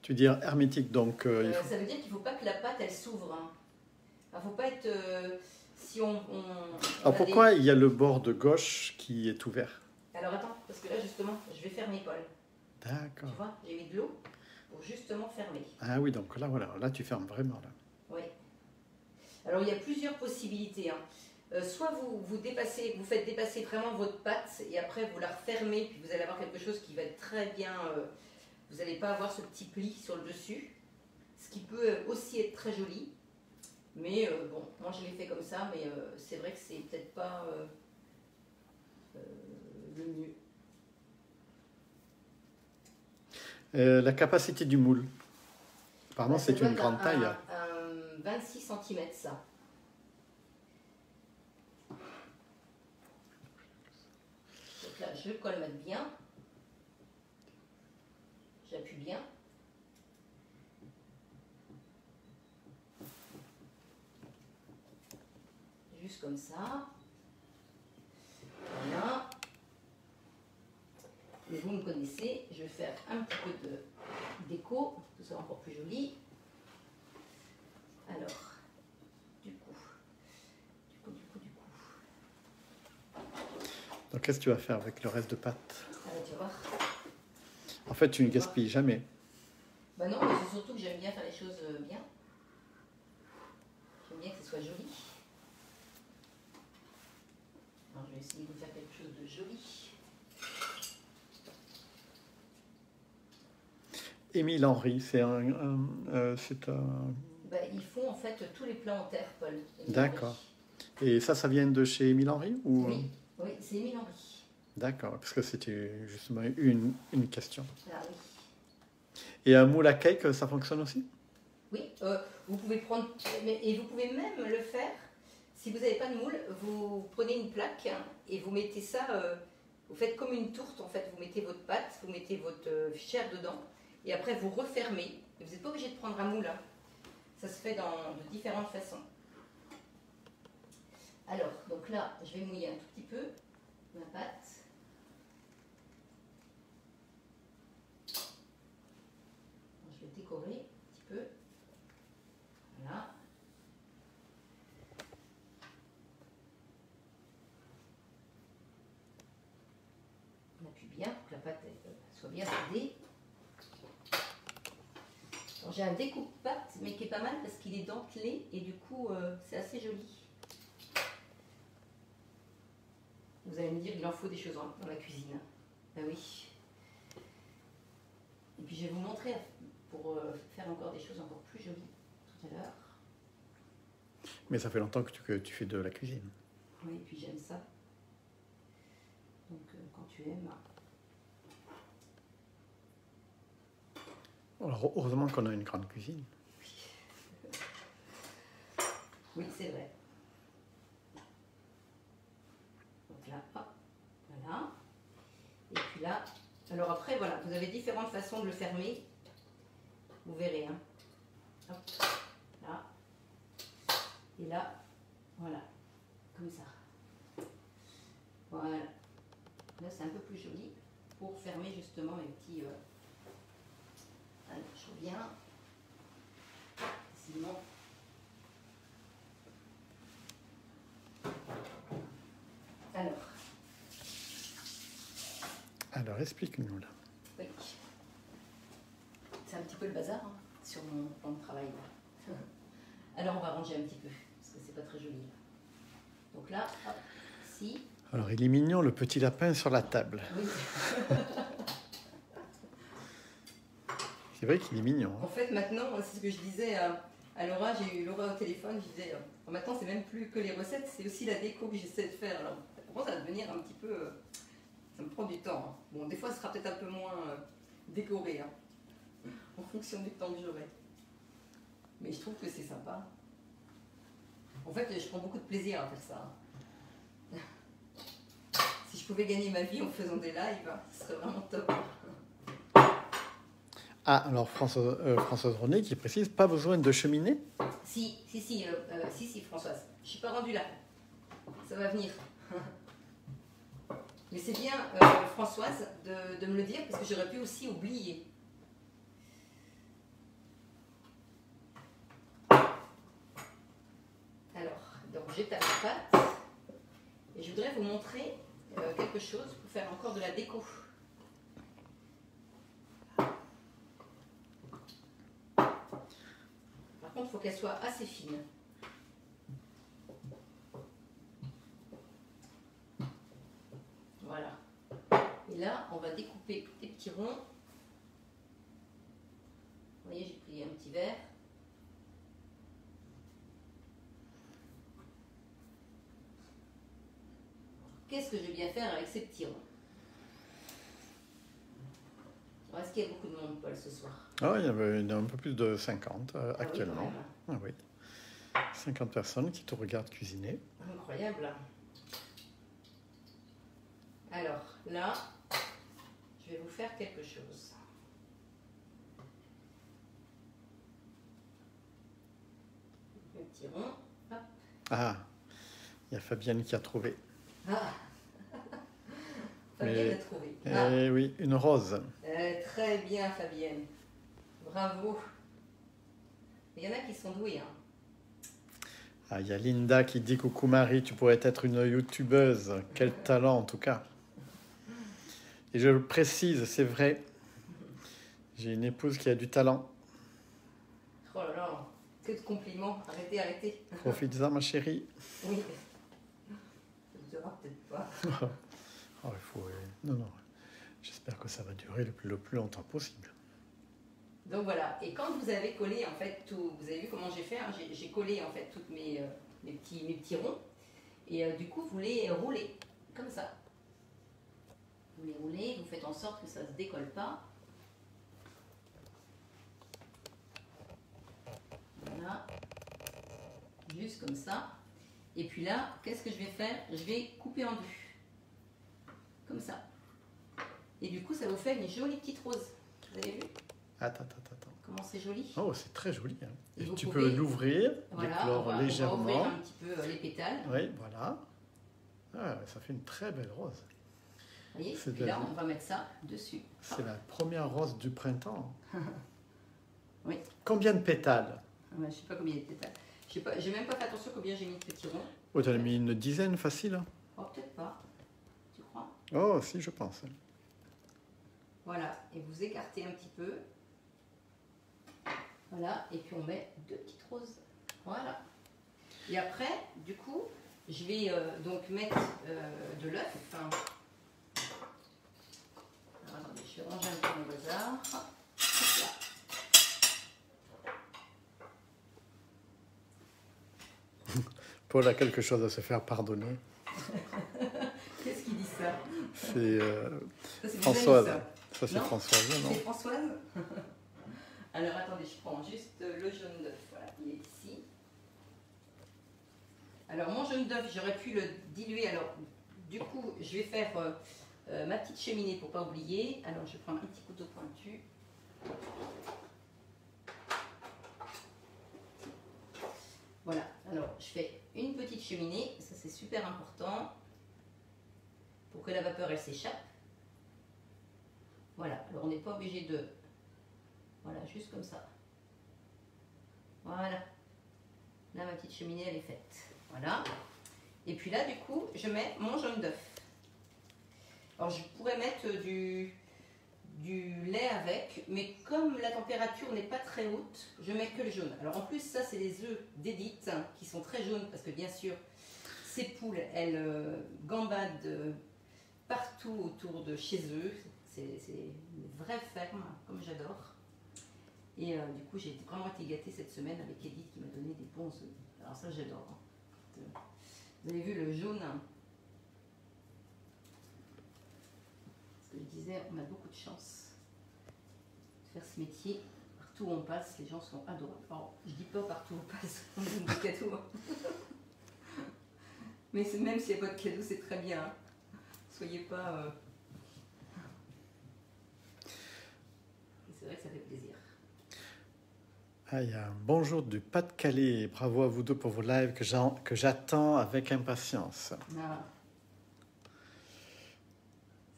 Tu veux dire hermétique, donc... Ça veut dire qu'il ne faut pas que la pâte, elle s'ouvre. Hein. Il ne faut pas être... si on alors pourquoi il y a le bord de gauche qui est ouvert? Alors attends, parce que là, justement, je vais fermer, Paul. D'accord. Tu vois, j'ai mis de l'eau pour justement fermer. Ah oui, donc là, voilà, là tu fermes vraiment. Là. Oui. Alors, il y a plusieurs possibilités. Hein. Soit vous faites dépasser vraiment votre pâte et après vous la refermez, puis vous allez avoir quelque chose qui va être très bien... vous n'allez pas avoir ce petit pli sur le dessus, ce qui peut aussi être très joli. Mais bon, moi je l'ai fait comme ça, mais c'est vrai que c'est peut-être pas le mieux. La capacité du moule. Apparemment, c'est une grande taille. Un 26 cm, ça. Donc là, je colmate bien. J'appuie bien. Juste comme ça. Voilà. Et vous me connaissez, je vais faire un petit peu de déco, pour que ce soit encore plus joli. Alors, du coup. Donc qu'est-ce que tu vas faire avec le reste de pâte? Ah bah, tu vas voir. En fait, tu ne gaspilles jamais. Bah non, mais c'est surtout que j'aime bien faire les choses bien. J'aime bien que ce soit joli. Alors, je vais essayer de faire quelque chose de joli. Émile Henry, c'est un... Bah, ils font en fait tous les plats en terre, Paul. D'accord. Et ça vient de chez Émile Henry ou... Oui, oui, c'est Émile Henry. D'accord, parce que c'était justement une question. Ah oui. Et un moule à cake, ça fonctionne aussi? Oui, vous pouvez prendre, et vous pouvez même le faire, si vous n'avez pas de moule, vous prenez une plaque et vous mettez ça, vous faites comme une tourte en fait, vous mettez votre pâte, vous mettez votre chair dedans, et après vous refermez. Et vous n'êtes pas obligé de prendre un moule, hein. Ça se fait de différentes façons. Alors, donc là, je vais mouiller un tout petit peu ma pâte. Je vais décorer un petit peu. Voilà. On appuie bien pour que la pâte soit bien soudée. J'ai un découpe-pâte, mais qui est pas mal parce qu'il est dentelé et du coup, c'est assez joli. Vous allez me dire qu'il en faut des choses dans la cuisine. Ben oui. Et puis je vais vous montrer pour faire encore des choses encore plus jolies tout à l'heure. Mais ça fait longtemps que tu fais de la cuisine. Oui, et puis j'aime ça. Donc quand tu aimes... Alors, heureusement qu'on a une grande cuisine. Oui, c'est vrai. Donc là, hop, voilà. Et puis là, alors après, voilà, vous avez différentes façons de le fermer. Vous verrez, hein. Hop, là. Et là, voilà, comme ça. Voilà. Là, c'est un peu plus joli pour fermer justement les petits... Allez, je Alors explique-nous là. Oui. C'est un petit peu le bazar hein, sur mon plan de travail. Là. Alors on va ranger un petit peu, parce que c'est pas très joli. Là. Donc là, hop, ici. Alors il est mignon le petit lapin sur la table. Oui. C'est vrai qu'il est mignon. En fait maintenant, c'est ce que je disais à Laura, j'ai eu Laura au téléphone, je disais, maintenant c'est même plus que les recettes, c'est aussi la déco que j'essaie de faire. Alors ça commence à devenir un petit peu, ça me prend du temps. Hein. Bon, des fois ce sera peut-être un peu moins décoré, hein, en fonction du temps que j'aurai. Mais je trouve que c'est sympa. En fait, je prends beaucoup de plaisir à faire ça. Si je pouvais gagner ma vie en faisant des lives, ce serait vraiment top. Ah, alors Françoise René qui précise, pas besoin de cheminée? Si, Françoise. Je suis pas rendue là. Ça va venir. Mais c'est bien, Françoise, de me le dire, parce que j'aurais pu aussi oublier. Alors, donc j'étale la pâte. Et je voudrais vous montrer quelque chose pour faire encore de la déco. Par contre, il faut qu'elle soit assez fine. Voilà. Et là, on va découper des petits ronds. Vous voyez, j'ai pris un petit verre. Qu'est-ce que je vais bien faire avec ces petits ronds? Est-ce qu'il y a beaucoup de monde, Paul, ce soir? Ah, il y en a un peu plus de 50 actuellement. Oui, ah oui. 50 personnes qui te regardent cuisiner. Incroyable. Alors là, je vais vous faire quelque chose. Un petit rond. Hop. Ah, il y a Fabienne qui a trouvé. Ah. Fabienne a trouvé. Eh oui, une rose. Très bien, Fabienne. Bravo. Il y en a qui sont doués. Hein. Ah, il y a Linda qui dit coucou Marie, tu pourrais être une youtubeuse. Quel talent en tout cas. Et je le précise, c'est vrai. J'ai une épouse qui a du talent. Oh là là, que de compliments. Arrêtez, arrêtez. Profite-en ma chérie. Oui. Ça ne peut-être pas. Oh, il faut... Non. J'espère que ça va durer le plus longtemps possible. Donc voilà, et quand vous avez collé en fait tout, vous avez vu comment j'ai fait, hein, j'ai collé en fait tous mes petits ronds, et du coup vous les roulez, comme ça. Vous les roulez, vous faites en sorte que ça ne se décolle pas. Voilà, juste comme ça. Et puis là, qu'est-ce que je vais faire? Je vais couper en deux, comme ça. Et du coup ça vous fait une jolie petite rose, vous avez vu? Attends. Comment c'est joli. Oh, c'est très joli. Hein. Et tu pouvez... peux l'ouvrir, voilà, l'éclore légèrement. On va ouvrir un petit peu les pétales. Oui, voilà. Ah, ça fait une très belle rose. Vous voyez, puis là, on va mettre ça dessus. C'est la première rose du printemps. Oui. Combien de pétales? Je ne sais pas combien de pétales. J'ai même pas fait attention combien j'ai mis de petits ronds. Oh, tu as mis une dizaine facile? Oh, peut-être pas. Tu crois? Oh, si, je pense. Voilà, et vous écartez un petit peu. Voilà, et puis on met deux petites roses. Voilà. Et après, du coup, je vais donc mettre de l'œuf. Enfin, attendez, je vais ranger un peu mon bazar. Hop là. Paul a quelque chose à se faire pardonner. Qu'est-ce qui dit ça? C'est c'est Françoise. Amis, ça c'est Françoise, non? C'est Françoise. Alors attendez, je prends juste le jaune d'œuf. Voilà, il est ici. Alors mon jaune d'œuf, j'aurais pu le diluer. Alors du coup, je vais faire ma petite cheminée pour pas oublier. Alors je prends un petit couteau pointu. Voilà, alors je fais une petite cheminée, ça c'est super important pour que la vapeur elle s'échappe. Voilà, alors on n'est pas obligé de... Voilà, juste comme ça. Voilà. Là ma petite cheminée elle est faite. Voilà. Et puis là du coup je mets mon jaune d'œuf. Alors je pourrais mettre du lait avec, mais comme la température n'est pas très haute, je mets que le jaune. Alors en plus, ça c'est des œufs d'Edith hein, qui sont très jaunes parce que bien sûr, ces poules, elles gambadent partout autour de chez eux. C'est une vraie ferme, comme j'adore. Et du coup, j'ai vraiment été gâtée cette semaine avec Edith qui m'a donné des bons œufs. Alors ça, j'adore. Hein. Vous avez vu le jaune hein. Ce que je disais, on a beaucoup de chance de faire ce métier. Partout où on passe, les gens sont adorables. Alors, je dis pas partout où on passe, on donne des cadeaux. Hein. Mais même s'il n'y a pas de cadeaux, c'est très bien. Hein. Soyez pas... C'est vrai que ça fait plaisir. Ah, il y a un bonjour du Pas-de-Calais. Bravo à vous deux pour vos lives que j'attends avec impatience. Ah.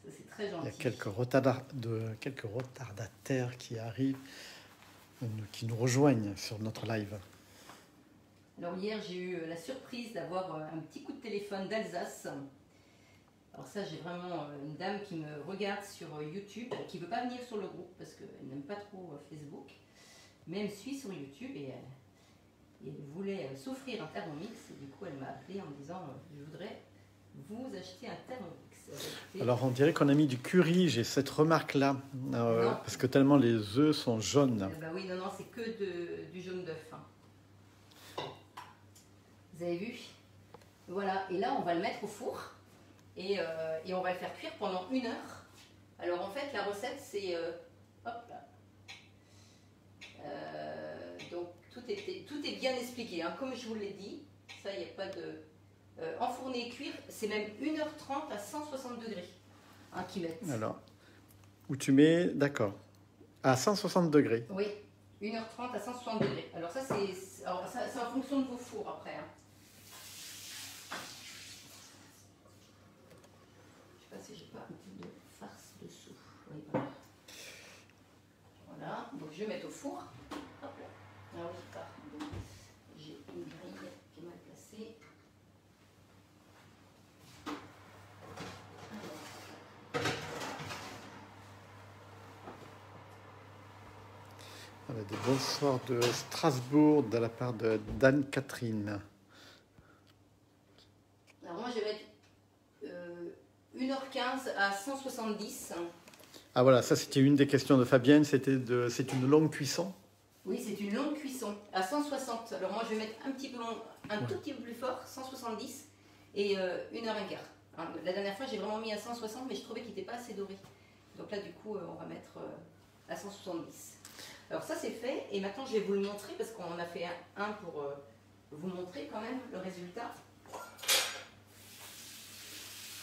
Ça, c'est très gentil. Il y a quelques retardataires qui arrivent, qui nous rejoignent sur notre live. Alors hier, j'ai eu la surprise d'avoir un petit coup de téléphone d'Alsace. Alors ça, j'ai vraiment une dame qui me regarde sur YouTube, qui ne veut pas venir sur le groupe parce qu'elle n'aime pas trop Facebook, mais elle me suit sur YouTube et elle voulait s'offrir un Thermomix. Et du coup, elle m'a appelé en me disant je voudrais vous acheter un Thermomix. Alors on dirait qu'on a mis du curry, j'ai cette remarque-là, parce que tellement les œufs sont jaunes. Bah oui, non, c'est que du jaune d'œuf. Hein. Vous avez vu? Voilà, et là on va le mettre au four. Et on va le faire cuire pendant 1 heure. Alors en fait la recette c'est hop là. Donc tout est bien expliqué hein. Comme je vous l'ai dit, ça il n'y a pas de enfourner et cuire, c'est même 1h30 à 160 degrés hein, qu'ils mettent. Alors où tu mets, d'accord, à 160 degrés. Oui, 1h30 à 160 degrés. Alors ça c'est en fonction de vos fours après hein. Si j'ai pas un peu de farce dessous. Oui, voilà. Voilà, donc je vais mettre au four. Hop là. Ah oui, pardon. J'ai une grille qui est mal placée. Voilà, des bonsoirs de Strasbourg de la part de d'Anne-Catherine. Alors moi je vais mettre 1h15 à 170. Ah voilà, ça c'était une des questions de Fabienne, c'est une longue cuisson? Oui, c'est une longue cuisson à 160. Alors moi je vais mettre un tout petit peu plus fort, 170 et 1h15. Hein, la dernière fois j'ai vraiment mis à 160 mais je trouvais qu'il n'était pas assez doré. Donc là du coup on va mettre à 170. Alors ça c'est fait et maintenant je vais vous le montrer parce qu'on en a fait un pour vous montrer quand même le résultat.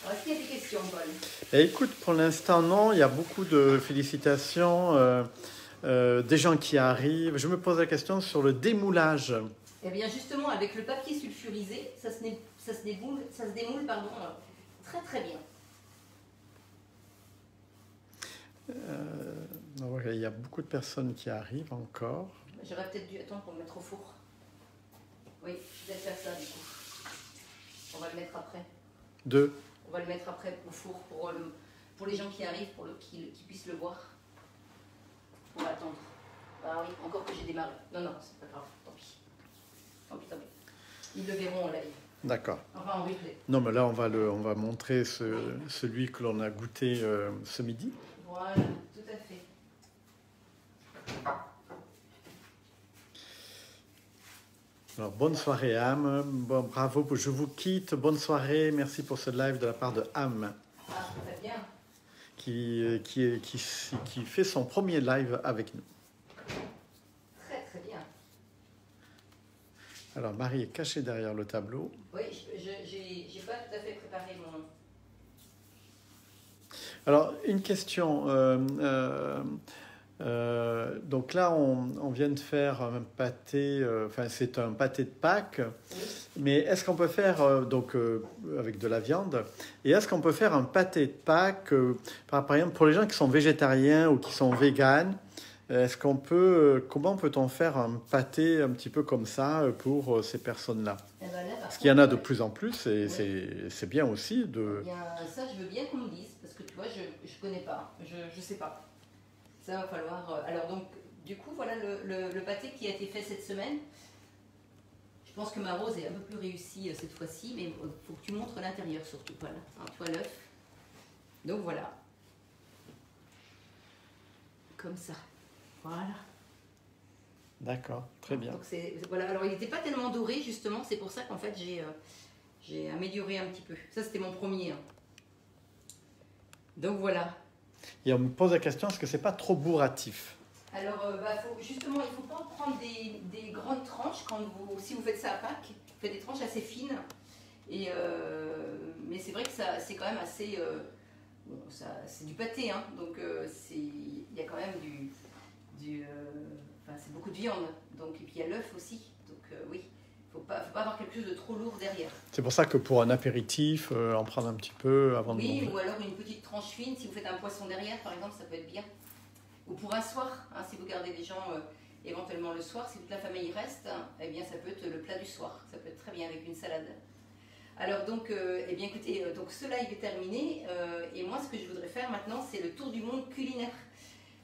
Alors, est-ce qu'il y a des questions, Paul? Écoute, pour l'instant, non. Il y a beaucoup de félicitations, des gens qui arrivent. Je me pose la question sur le démoulage. Eh bien, justement, avec le papier sulfurisé, ça se démoule très très bien. Il y a beaucoup de personnes qui arrivent encore. J'aurais peut-être dû attendre pour le mettre au four. Oui, je vais faire ça du coup. On va le mettre après. On va le mettre après au four pour les gens qui arrivent, pour qu'ils puissent le voir. On va attendre. Ah oui, encore que j'ai démarré. Non, c'est pas grave, tant pis. Tant pis. Ils le verront en live. D'accord. Enfin, en replay. Non, mais là, on va montrer celui que l'on a goûté ce midi. Voilà, tout à fait. Alors, bonne soirée, Am. Bon, bravo, je vous quitte. Bonne soirée. Merci pour ce live de la part de Am. Ah, très bien. Qui fait son premier live avec nous. Très, très bien. Alors, Marie est cachée derrière le tableau. Oui, j'ai pas tout à fait préparé mon... Alors, une question. Donc là, on vient de faire un pâté, c'est un pâté de Pâques, Oui. mais est-ce qu'on peut faire, avec de la viande, et est-ce qu'on peut faire un pâté de Pâques, par exemple, pour les gens qui sont végétariens ou qui sont véganes, comment peut-on faire un pâté un petit peu comme ça pour ces personnes-là? Eh ben Parce qu'il y en a de plus en plus, et c'est bien aussi de... Eh bien, ça, je veux bien qu'on me dise, parce que tu vois, je connais pas, je sais pas. Ça va falloir... alors donc, du coup, voilà le pâté qui a été fait cette semaine. Je pense que ma rose est un peu plus réussie cette fois-ci, mais il faut que tu montres l'intérieur surtout. Voilà, hein, tu vois l'œuf. Donc voilà. Comme ça. Voilà. D'accord, très bien. Donc voilà. Alors il n'était pas tellement doré justement, c'est pour ça qu'en fait j'ai amélioré un petit peu. Ça c'était mon premier. Hein. Donc voilà. Et on me pose la question, est-ce que c'est pas trop bourratif? Alors justement, il ne faut pas prendre des grandes tranches si vous faites ça à Pâques. Vous faites des tranches assez fines. Et, mais c'est vrai que c'est quand même assez... bon, c'est du pâté, hein, donc il y a quand même enfin, c'est beaucoup de viande. Donc, et puis il y a l'œuf aussi. Donc oui, il ne faut pas avoir quelque chose de trop lourd derrière. C'est pour ça que pour un apéritif, en prendre un petit peu avant de manger. Oui, ou alors une petite tranche fine. Si vous faites un poisson derrière, par exemple, ça peut être bien. Ou pour un soir, hein, si vous gardez des gens éventuellement le soir, si toute la famille reste, hein, eh bien ça peut être le plat du soir. Ça peut être très bien avec une salade. Alors donc, eh bien écoutez, donc cela il est terminé. Et moi, ce que je voudrais faire maintenant, c'est le tour du monde culinaire.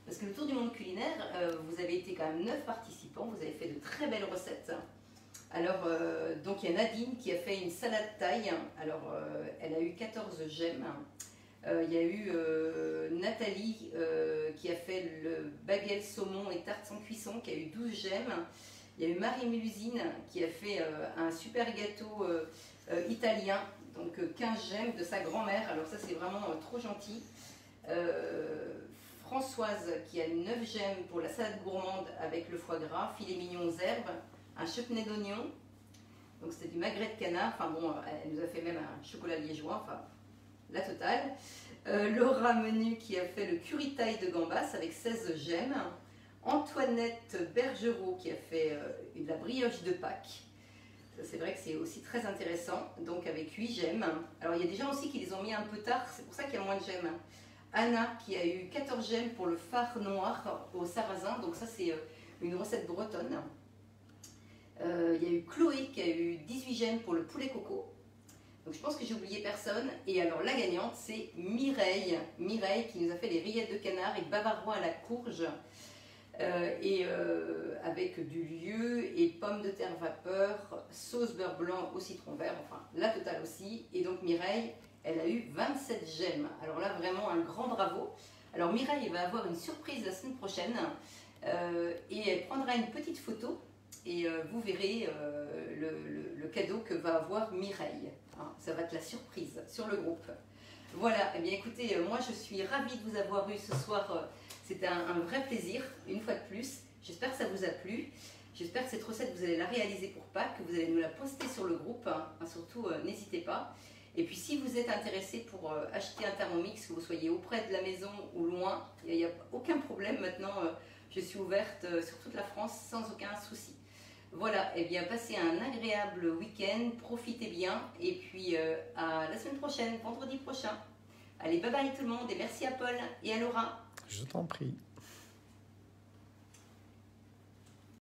Parce que le tour du monde culinaire, vous avez été quand même 9 participants. Vous avez fait de très belles recettes. Alors, donc il y a Nadine qui a fait une salade thaï. Alors, elle a eu 14 gemmes. Il y a eu Nathalie qui a fait le bagel saumon et tarte sans cuisson, qui a eu 12 gemmes. Il y a eu Marie-Mélusine qui a fait un super gâteau italien, donc 15 gemmes de sa grand-mère. Alors ça c'est vraiment trop gentil. Françoise qui a eu 9 gemmes pour la salade gourmande avec le foie gras, filet mignon aux herbes, un chutney d'oignon. Donc c'était du magret de canard. Enfin bon, elle nous a fait même un chocolat liégeois. Enfin, la totale. Laura Menu qui a fait le curry thaï de gambas avec 16 gemmes. Antoinette Bergerot qui a fait de la brioche de Pâques. C'est vrai que c'est aussi très intéressant, donc avec 8 gemmes. Alors il y a des gens aussi qui les ont mis un peu tard, c'est pour ça qu'il y a moins de gemmes. Anna qui a eu 14 gemmes pour le phare noir au sarrasin, donc ça c'est une recette bretonne. Il y a eu Chloé qui a eu 18 gemmes pour le poulet coco. Donc je pense que j'ai oublié personne. Et alors la gagnante c'est Mireille. Mireille qui nous a fait les rillettes de canard et bavarois à la courge. Avec du lieu et pommes de terre vapeur, sauce beurre blanc au citron vert, enfin la totale aussi. Et donc Mireille, elle a eu 27 gemmes. Alors là vraiment un grand bravo. Alors Mireille va avoir une surprise la semaine prochaine et elle prendra une petite photo et vous verrez le cadeau que va avoir Mireille. Hein, ça va être la surprise sur le groupe. Voilà, et bien écoutez, moi je suis ravie de vous avoir eu ce soir. C'était un vrai plaisir, une fois de plus. J'espère que ça vous a plu. J'espère que cette recette, vous allez la réaliser pour Pâques, que vous allez nous la poster sur le groupe. Hein. Surtout, n'hésitez pas. Et puis, si vous êtes intéressé pour acheter un Thermomix, que vous soyez auprès de la maison ou loin, il n'y a aucun problème. Maintenant, je suis ouverte sur toute la France sans aucun souci. Voilà, et bien passez un agréable week-end, profitez bien. Et puis, à la semaine prochaine, vendredi prochain. Allez, bye bye tout le monde et merci à Paul et à Laura. Je t'en prie.